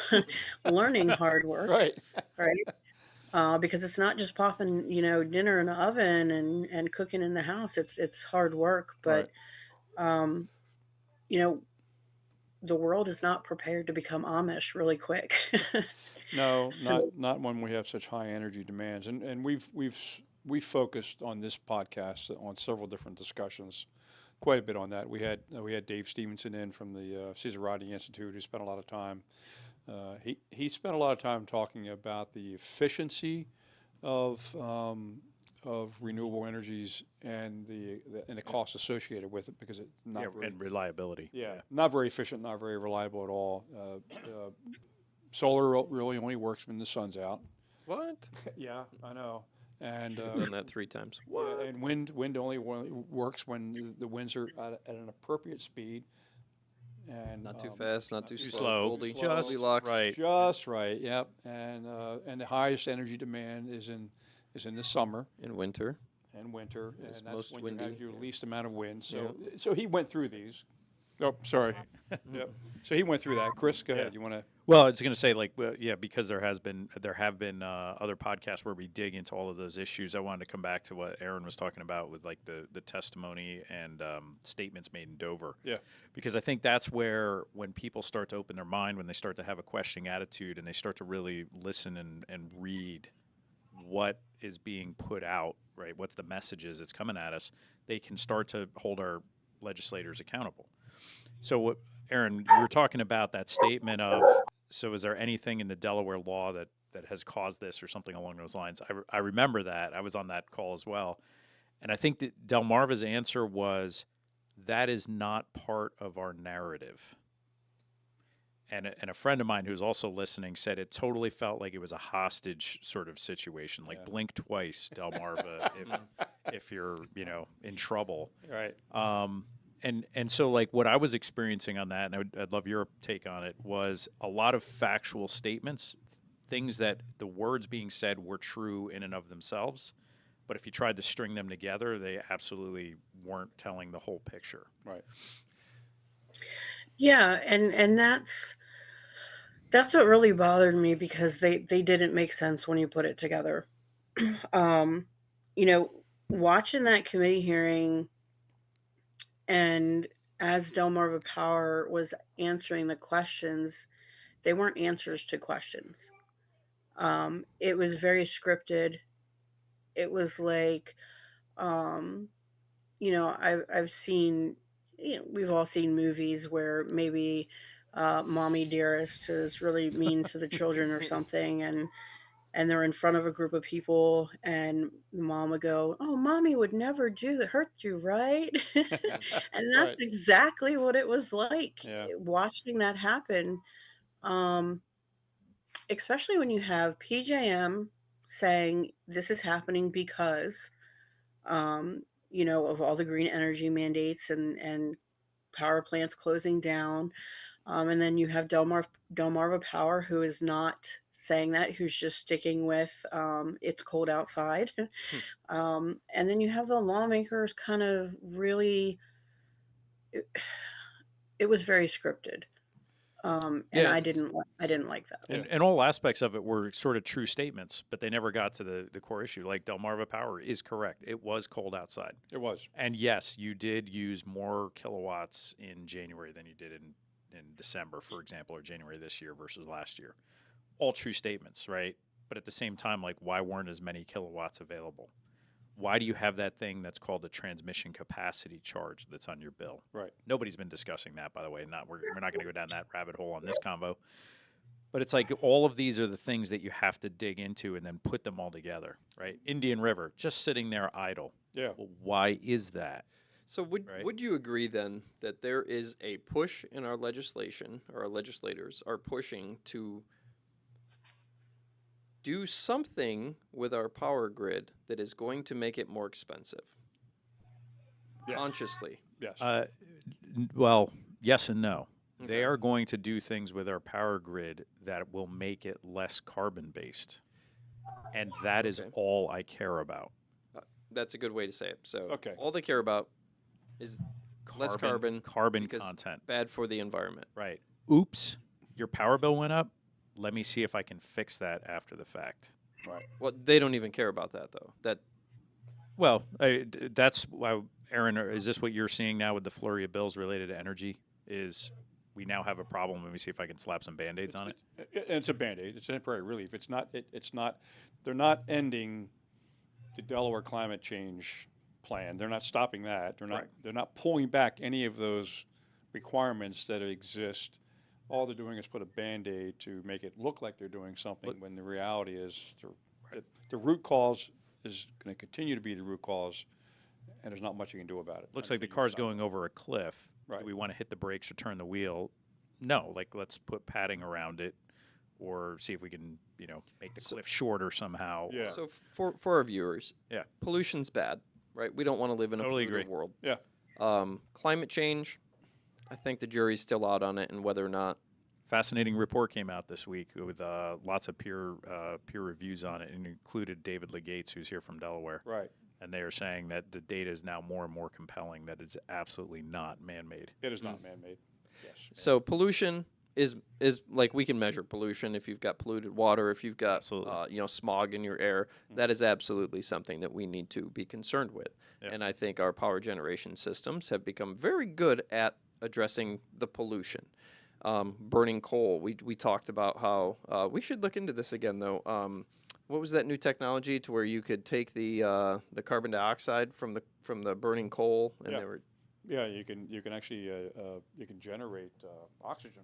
learning hard work, Right. right? Because it's not just popping, dinner in the oven and cooking in the house. It's hard work, Right. but um, you know, the world is not prepared to become Amish really quick. No, So not when we have such high energy demands. And we've focused on this podcast on several different discussions, quite a bit on that. We had Dave Stevenson in from the Cesar Rodney Institute, who spent a lot of time. He spent a lot of time talking about the efficiency of renewable energies and the costs associated with it, because it's not Yeah, very, and reliability. yeah, not very efficient, not very reliable at all. Solar really only works when the sun's out. What? Yeah, I know. And I've done that 3 times. yeah, and wind only works when the winds are at an appropriate speed, and Not too fast, not too Too slow. slow. Goldie, Just Goldilocks. right. just right. Yep. And the highest energy demand is in the summer In winter. and winter, It's and that's most when you windy. have your least amount of wind. So he went through these. Oh, sorry. Yep. Mm. So he went through that. Chris, go Yeah. ahead. You want to? Well, I was going to say, yeah, because there have been other podcasts where we dig into all of those issues. I wanted to come back to what Erin was talking about with like the testimony and statements made in Dover. Yeah. Because I think that's where when people start to open their mind, when they start to have a questioning attitude, and they start to really listen and read what is being put out, right? What's the messages that's coming at us? They can start to hold our legislators accountable. So, Aaron, you were talking about that statement of, so is there anything in the Delaware law that has caused this or something along those lines? I remember that. I was on that call as well. And I think that Delmarva's answer was, that is not part of our narrative. and a friend of mine who's also listening said it totally felt like it was a hostage sort of situation. Like blink twice, Delmarva, if you're in trouble. Right. And so like what I was experiencing on that, and I'd love your take on it, was a lot of factual statements, things that the words being said were true in and of themselves, but if you tried to string them together, they absolutely weren't telling the whole picture. Right. Yeah, and that's what really bothered me because they didn't make sense when you put it together. um, you know, watching that committee hearing and as Delmarva Power was answering the questions, they weren't answers to questions. It was very scripted. It was like, um, I've seen, we've all seen movies where maybe mommy dearest is really mean to the children or something, and they're in front of a group of people, and the mom would go, "Oh, mommy would never hurt you, right?" And that's Right. exactly what it was like Yeah. watching that happen. Um, Especially when you have PJM saying this is happening because of all the green energy mandates and power plants closing down. And then you have Delmarva Power, who is not saying that, who's just sticking with it's cold outside. Hmm. And then you have the lawmakers kind of really, it, it was very scripted. And Yeah, I didn't like that. and all aspects of it were sort of true statements, but they never got to the core issue. Like Delmarva Power is correct; it was cold outside, It was. and yes, you did use more kilowatts in January than you did in December, for example, or January this year versus last year. All true statements, right? But at the same time, like, why weren't as many kilowatts available? Why do you have that thing that's called a transmission capacity charge that's on your bill? Right. Nobody's been discussing that, by the way. We're not going to go down that rabbit hole on this convo. But it's like all of these are the things that you have to dig into and then put them all together, right? Indian River, just sitting there idle. Yeah. Well, why is that? So Right. would you agree then that there is a push in our legislation, or our legislators are pushing to do something with our power grid that is going to make it more expensive? Yes. Consciously. Yes. Well, yes and no. Okay. They are going to do things with our power grid that will make it less carbon based. And that is Okay. all I care about. That's a good way to say it. So Okay. all they care about is less carbon because content. bad for the environment. Right. Oops, your power bill went up. Let me see if I can fix that after the fact. Right. Well, they don't even care about that though. Well, that's why, Erin, is this what you're seeing now with the flurry of bills related to energy? Is we now have a problem. Let me see if I can slap some Band-Aids on it. It's a Band-Aid. It's temporary relief. It's not. It's not. They're not ending the Delaware climate change plan. They're not stopping that. They're not. Correct. They're not pulling back any of those requirements that exist. All they're doing is put a Band-Aid to make it look like they're doing something, when the reality is the root cause is going to continue to be the root cause, and there's not much you can do about it. Looks like the until you car's stop going over a cliff. Right. Do we want to hit the brakes or turn the wheel? No. Like, let's put padding around it, or see if we can, make the cliff shorter somehow. Yeah. So for our viewers, Yeah. pollution's bad, right? We don't want to live in Totally a polluted agree. world. Yeah. Climate change, I think the jury's still out on it and whether or not. Fascinating report came out this week with lots of peer reviews on it, and included David Legates, who's here from Delaware. Right. And they are saying that the data is now more and more compelling that it's absolutely not man-made. It is not man-made. Yes. So pollution is like, we can measure pollution if you've got polluted water, if you've got Absolutely. smog in your air. That is absolutely something that we need to be concerned with. Yep. And I think our power generation systems have become very good at addressing the pollution. Burning coal, we talked about how we should look into this again though. What was that new technology to where you could take the carbon dioxide from the burning coal, and Yeah. they were Yeah, you can actually you can generate oxygen.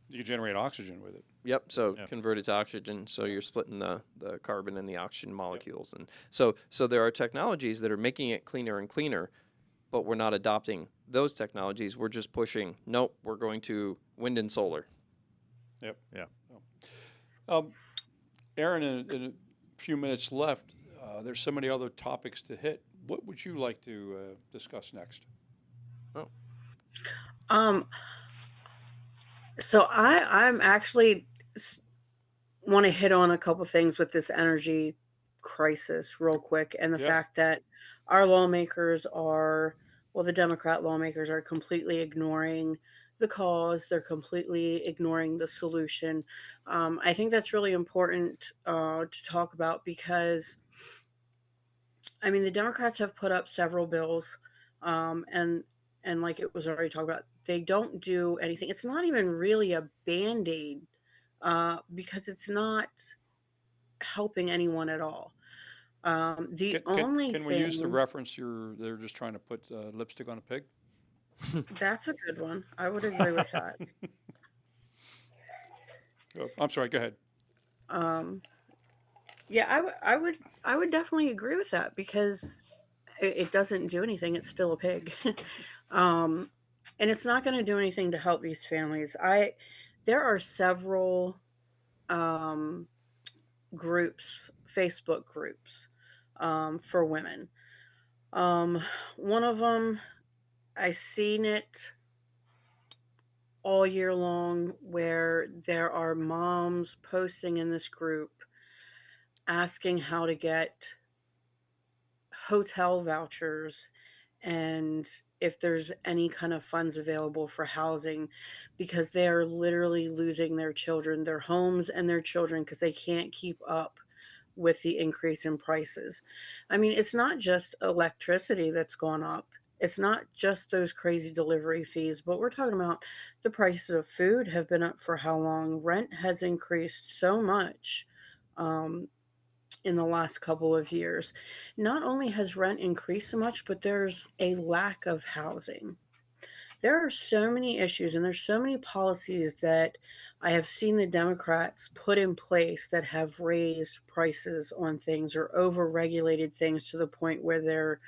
You can generate oxygen with it. Yep. So Yeah. convert it to oxygen. So you're splitting the carbon and the oxygen molecules, and so there are technologies that are making it cleaner and cleaner, but we're not adopting those technologies. We're just pushing. Nope. We're going to wind and solar. Yep. Yeah. Um, Erin, in a few minutes left, there's so many other topics to hit. What would you like to discuss next? Oh, Um, so I'm actually want to hit on a couple things with this energy crisis real quick, and the Yeah. fact that our lawmakers are, well, the Democrat lawmakers are completely ignoring the cause. They're completely ignoring the solution. I think that's really important to talk about because, I mean, the Democrats have put up several bills, and like it was already talked about, they don't do anything. It's not even really a band-aid because it's not helping anyone at all. The only Can we use the thing reference they're just trying to put lipstick on a pig? that's a good one. I would agree with that. Oh, I'm sorry. Go ahead. Um, yeah, I would definitely agree with that because it doesn't do anything. It's still a pig, um, and it's not going to do anything to help these families. There are several um, groups, Facebook groups for women. Um, one of them, I seen it all year long where there are moms posting in this group asking how to get hotel vouchers and if there's any kind of funds available for housing because they are literally losing their children, their homes and their children because they can't keep up with the increase in prices. I mean, it's not just electricity that's gone up. It's not just those crazy delivery fees, but we're talking about the prices of food have been up for how long? Rent has increased so much um, in the last couple of years. Not only has rent increased so much, but there's a lack of housing. There are so many issues and there's so many policies that I have seen the Democrats put in place that have raised prices on things or over-regulated things to the point where they're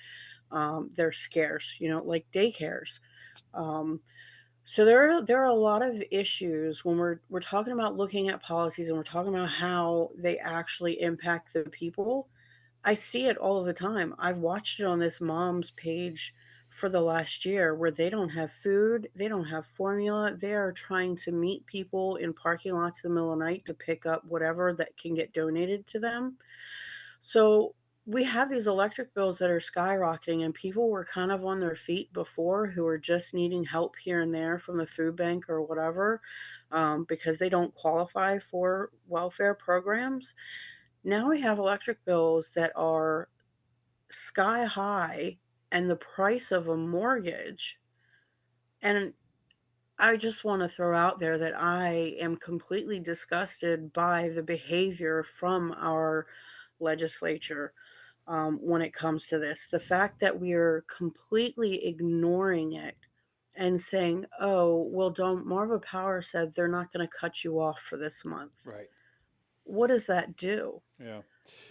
scarce. You know, like daycares. Um, so there are a lot of issues when we're talking about looking at policies and we're talking about how they actually impact the people. I see it all of the time. I've watched it on this mom's page for the last year where they don't have food, they don't have formula. They are trying to meet people in parking lots in the middle of the night to pick up whatever that can get donated to them. So we have these electric bills that are skyrocketing, and people were kind of on their feet before who are just needing help here and there from the food bank or whatever because they don't qualify for welfare programs. Now we have electric bills that are sky high and the price of a mortgage. And I just want to throw out there that I am completely disgusted by the behavior from our legislature when it comes to this. The fact that we are completely ignoring it and saying, oh, well, don't Marva Power said they're not going to cut you off for this month. Right. What does that do? Yeah.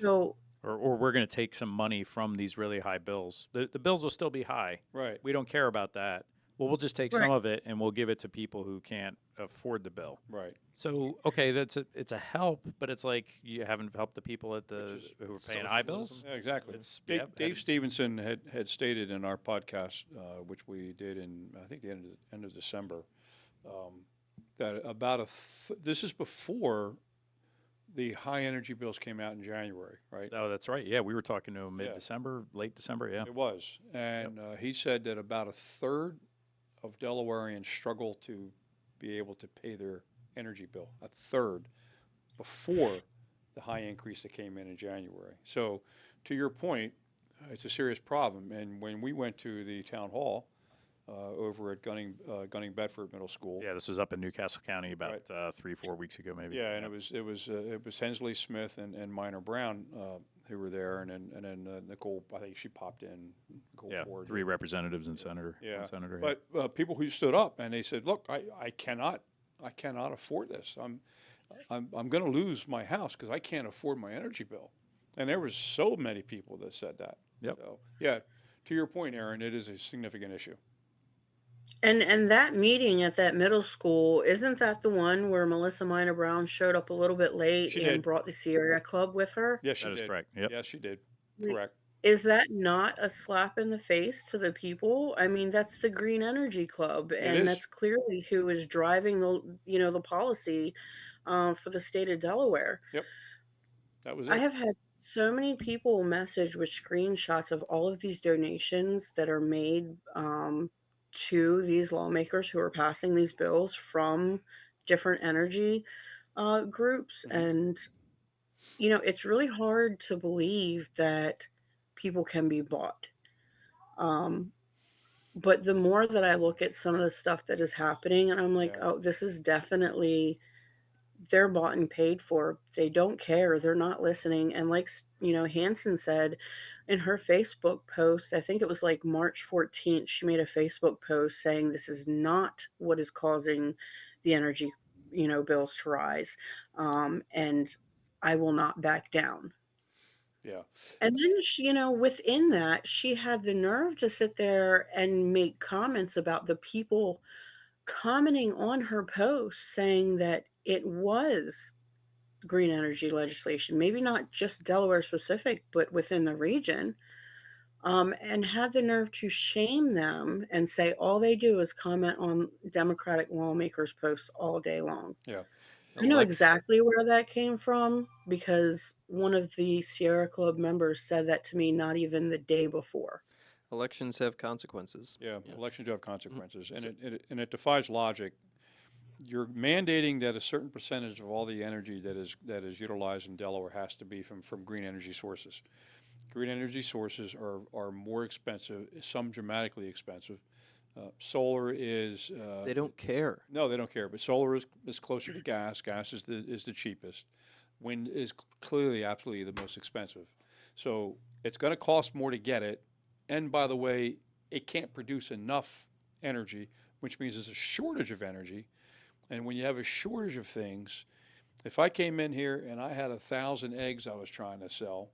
So Or we're going to take some money from these really high bills. The bills will still be high. Right. We don't care about that. Well, we'll just take right. some of it and we'll give it to people who can't afford the bill. Right. So okay, it's a help, but it's like you haven't helped the people at the Which is who are paying high bills. Yeah, exactly. It's Dave Stevenson had stated in our podcast, which we did in I think the end of December, that about this is before the high energy bills came out in January, right? Oh, that's right. Yeah, we were talking to him Yeah. mid-December, late December. Yeah. It was, and he said that about a third of Delawareans struggle to be able to pay their energy bill. A third before the high increase that came in January. So, to your point, it's a serious problem. And when we went to the town hall over at Gunning Bedford Middle School, Yeah, this was up in Newcastle County about Right. 3-4 weeks ago, maybe. yeah, and it was Hensley Smith and Minor Brown who were there, and then Nicole. I think she popped in. Nicole Yeah, Ward. 3 representatives and senator. Yeah, one senator. Yeah. but people who stood up and they said, "Look, I cannot afford this. I'm going to lose my house because I can't afford my energy bill." And there was so many people that said that. Yep. So yeah, to your point, Aaron, it is a significant issue. And that meeting at that middle school, isn't that the one where Melissa Minor Brown showed up a little bit late She and did. brought the Sierra Club with her? Yes, she That is did. correct. Yep. Yes, she did. Like, Correct. is that not a slap in the face to the people? I mean, that's the Green Energy Club, It and is. that's clearly who is driving the policy for the state of Delaware. Yep. That was I it. have had so many people message with screenshots of all of these donations that are made to these lawmakers who are passing these bills from different energy groups. Hmm. And, it's really hard to believe that people can be bought. Um, but the more that I look at some of the stuff that is happening, and I'm like, Yeah. oh, this is definitely they're bought and paid for. They don't care. They're not listening. And like, Hanson said in her Facebook post, I think it was like March 14th, she made a Facebook post saying this is not what is causing the energy, bills to rise. And I will not back down. Yeah. And then she, within that, she had the nerve to sit there and make comments about the people commenting on her post saying that it was green energy legislation, maybe not just Delaware specific, but within the region, and had the nerve to shame them and say all they do is comment on Democratic lawmakers' posts all day long. Yeah. I know Elect exactly where that came from because one of the Sierra Club members said that to me not even the day before. Elections have consequences. Yeah. Yeah. Elections do have Mhm. consequences, and So, it defies logic. You're mandating that a certain percentage of all the energy that is utilized in Delaware has to be from green energy sources. Green energy sources are more expensive, some dramatically expensive. Solar is they don't care. no, they don't care. But solar is closer to gas. Gas is the cheapest. Wind is clearly absolutely the most expensive. So it's going to cost more to get it. And by the way, it can't produce enough energy, which means there's a shortage of energy. And when you have a shortage of things, if I came in here and I had 1,000 eggs I was trying to sell,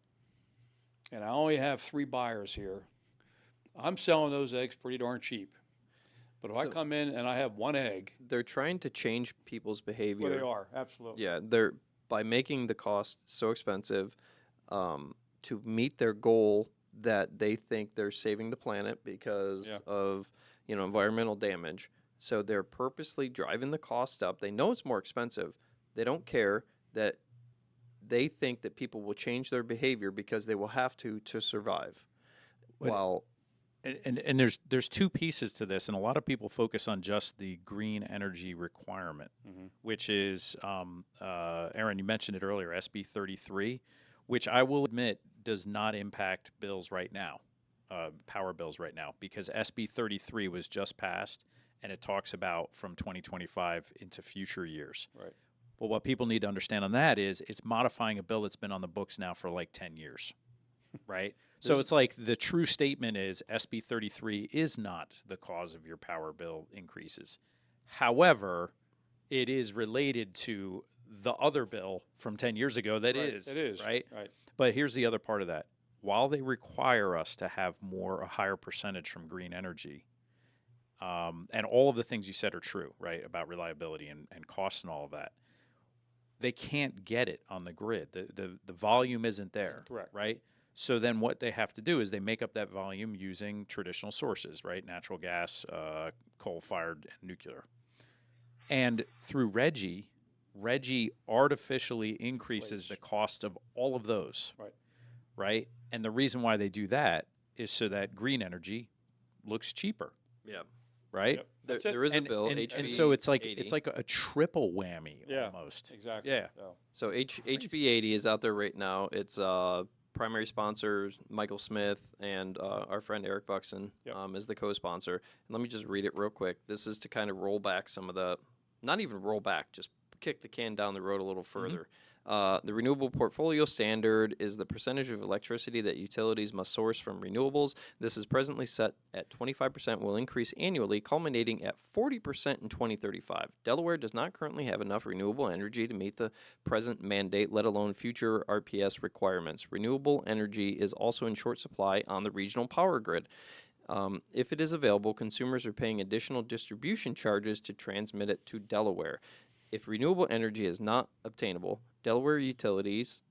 and I only have 3 buyers here, I'm selling those eggs pretty darn cheap. But if I So come in and I have 1 egg, they're trying to change people's well, behavior. they are absolutely. Yeah, they're by making the cost so expensive to meet their goal that they think they're saving the planet because Yeah. of environmental damage. So they're purposely driving the cost up. They know it's more expensive. They don't care that they think that people will change their behavior because they will have to survive. What- While And there's two pieces to this, and a lot of people focus on just the green energy requirement, Mhm. which is Aaron, you mentioned it earlier, SB 33, which I will admit does not impact bills right now, power bills right now, because SB 33 was just passed, and it talks about from 2025 into future years. Right. But what people need to understand on that is it's modifying a bill that's been on the books now for like 10 years, right? So There's- it's like the true statement is SB 33 is not the cause of your power bill increases. However, it is related to the other bill from 10 years ago that Right, is, it is. right? Right. But here's the other part of that. While they require us to have a higher percentage from green energy, and all of the things you said are true, right, about reliability and cost and all of that, they can't get it on the grid. The volume isn't there, Correct. right? So then what they have to do is they make up that volume using traditional sources, right? Natural gas, coal-fired, and nuclear. And through Reggie artificially increases the Inflates. cost of all of those, Right. right? And the reason why they do that is so that green energy looks cheaper, yeah, right? Yep. That's it. there is a And, bill and, HB and so it's like 80. a triple whammy Yeah. almost. Exactly. Yeah. So, So It's crazy. HB 80 is out there right now. It's primary sponsors Michael Smith and our friend Eric Buxton Yep. is the co-sponsor. And let me just read it real quick. This is to kind of roll back some of the, not even roll back, just kick the can down the road a little further. The renewable portfolio standard is the percentage of electricity that utilities must source from renewables. This is presently set at 25%, will increase annually, culminating at 40% in 2035. Delaware does not currently have enough renewable energy to meet the present mandate, let alone future RPS requirements. Renewable energy is also in short supply on the regional power grid. If it is available, consumers are paying additional distribution charges to transmit it to Delaware. If renewable energy is not obtainable, Delaware utilities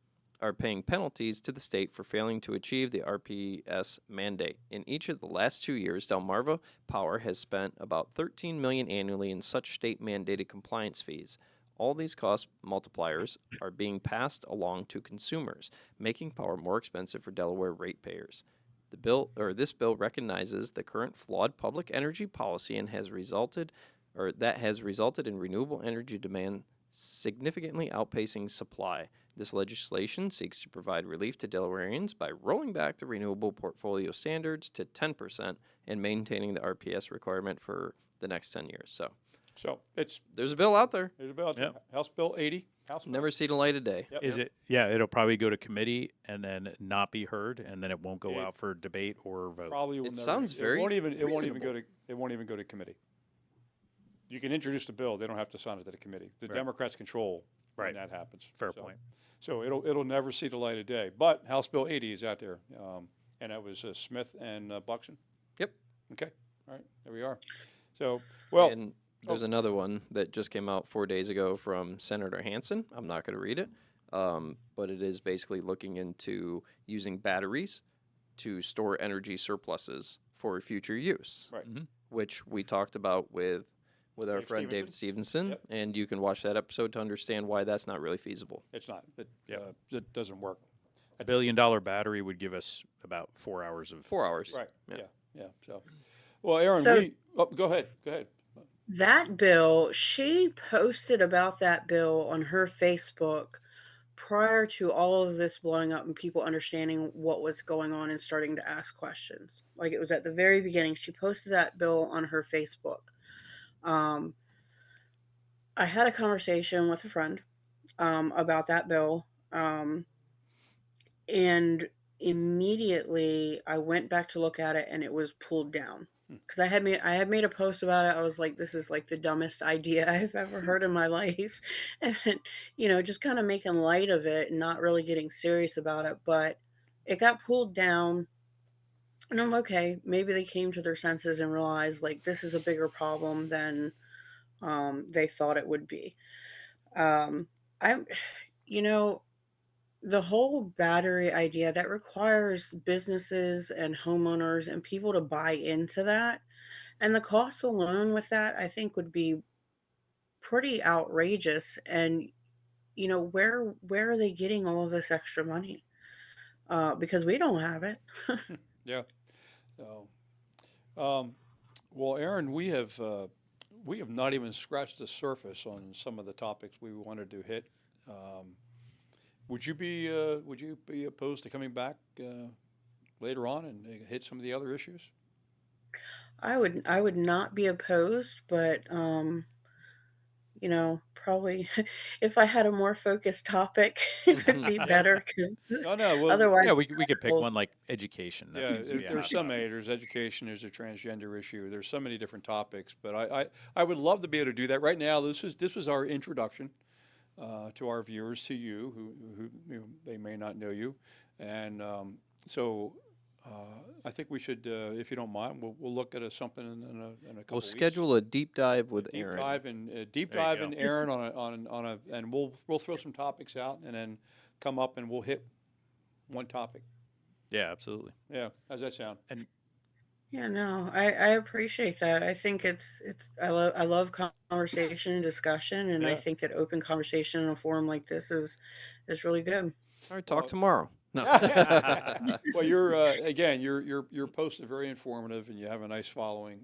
are paying penalties to the state for failing to achieve the RPS mandate. In each of the last 2 years, Delmarva Power has spent about $13 million annually in such state-mandated compliance fees. All these cost multipliers are being passed along to consumers, making power more expensive for Delaware ratepayers. This bill recognizes the current flawed public energy policy and has resulted in renewable energy demand significantly outpacing supply. This legislation seeks to provide relief to Delawareans by rolling back the renewable portfolio standards to 10% and maintaining the RPS requirement for the next 10 years. So There's a bill out there. there's about Yep. House Bill 80. House Bill. Never seen the light of day. Yep. Is it? Yeah, it'll probably go to committee and then not be heard, and then it won't go It out for debate or vote. Probably will It never. sounds very It won't even reasonable. go to. It won't even go to committee. You can introduce the bill. They don't have to send it to the committee. The Right. Democrats control when Right. that happens. Fair So- point. So it'll never see the light of day. But House Bill 80 is out there, and that was Smith and Buxton. Yep. Okay. All right. There we are. So well, And there's another one that just came out 4 days ago from Senator Hansen. I'm not going to read it, but it is basically looking into using batteries to store energy surpluses for future use, Right. Mhm. which we talked about with our Dave friend David Stevenson, Yep. and you can watch that episode to understand why that's not really feasible. it's not. Yep. It doesn't work. $1 billion battery would give us about 4 hours of. 4 hours. Right. Yeah. Yeah. So, well, Erin, So- go ahead. Go ahead. That bill, she posted about that bill on her Facebook prior to all of this blowing up and people understanding what was going on and starting to ask questions. Like it was at the very beginning. She posted that bill on her Facebook. I had a conversation with a friend about that bill. And immediately I went back to look at it and it was pulled down. Because I had made a post about it. I was like, this is like the dumbest idea I've ever heard in my life. And, just kind of making light of it and not really getting serious about it. But it got pulled down. And I'm okay. Maybe they came to their senses and realized like this is a bigger problem than they thought it would be. I'm, the whole battery idea that requires businesses and homeowners and people to buy into that. And the cost alone with that, I think, would be pretty outrageous. And, where are they getting all of this extra money? Because we don't have it. Yeah. So, well, Erin, we have not even scratched the surface on some of the topics we wanted to hit. Would you be opposed to coming back later on and hit some of the other issues? I would not be opposed, but probably if I had a more focused topic, it would be better because Oh no, well, otherwise, Yeah, we could pick Well, one like education. That yeah, seems to be a there's hot so topic. many. There's education. There's a transgender issue. There's so many different topics. But I would love to be able to do that. Right now, this was our introduction to our viewers, to you, who they may not know you, and so I think we should, if you don't mind, we'll look at something in a couple We'll weeks. schedule a deep dive with Deep Erin. dive and deep There you dive go. in Erin on a and we'll throw some topics out and then come up and we'll hit one topic. Yeah, absolutely. Yeah, how's that sound? yeah, no, I appreciate that. I think I love conversation and discussion, and I Yeah. think that open conversation in a forum like this is really good. All right, talk Well- tomorrow. No. Well, your posts are very informative and you have a nice following,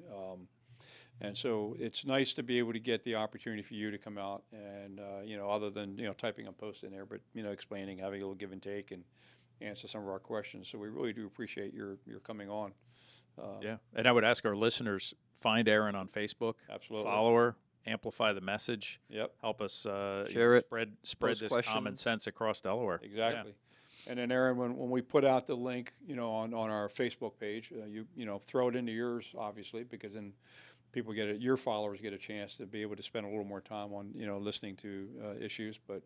and so it's nice to be able to get the opportunity for you to come out and other than typing a post in there, but explaining, having a little give and take, and answer some of our questions. So we really do appreciate your coming on. Yeah, and I would ask our listeners, find Erin on Facebook, Absolutely. follow her, amplify the message, Yep. help us Share it, spread post this common questions. sense across Delaware. Exactly. And then Erin, when we put out the link, on our Facebook page, you throw it into yours, obviously, because then people your followers get a chance to be able to spend a little more time on, listening to issues. But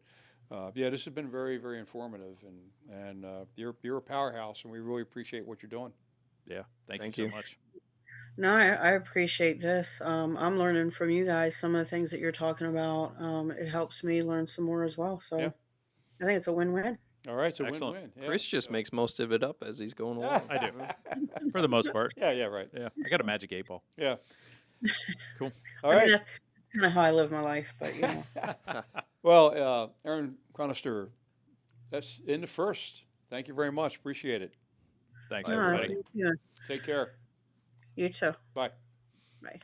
this has been very, very informative, and you're a powerhouse, and we really appreciate what you're doing. Yeah, thank Thank you you. so much. No, I appreciate this. I'm learning from you guys some of the things that you're talking about. It helps me learn some more as well. Yeah. So I think it's a win-win. All right, it's a Excellent. win-win. Yeah, Chris just so- makes most of it up as he's going along. I do. For the most part. Yeah, right. Yeah, I got a magic 8 ball. Yeah. Cool. All I mean, right. that's kind of how I live my life, but you know. Well, Erin Chronister, that's in the first. Thank you very much. Appreciate it. Thanks, Bye, No, everybody. everybody. thank you. Take care. You too. Bye. Bye.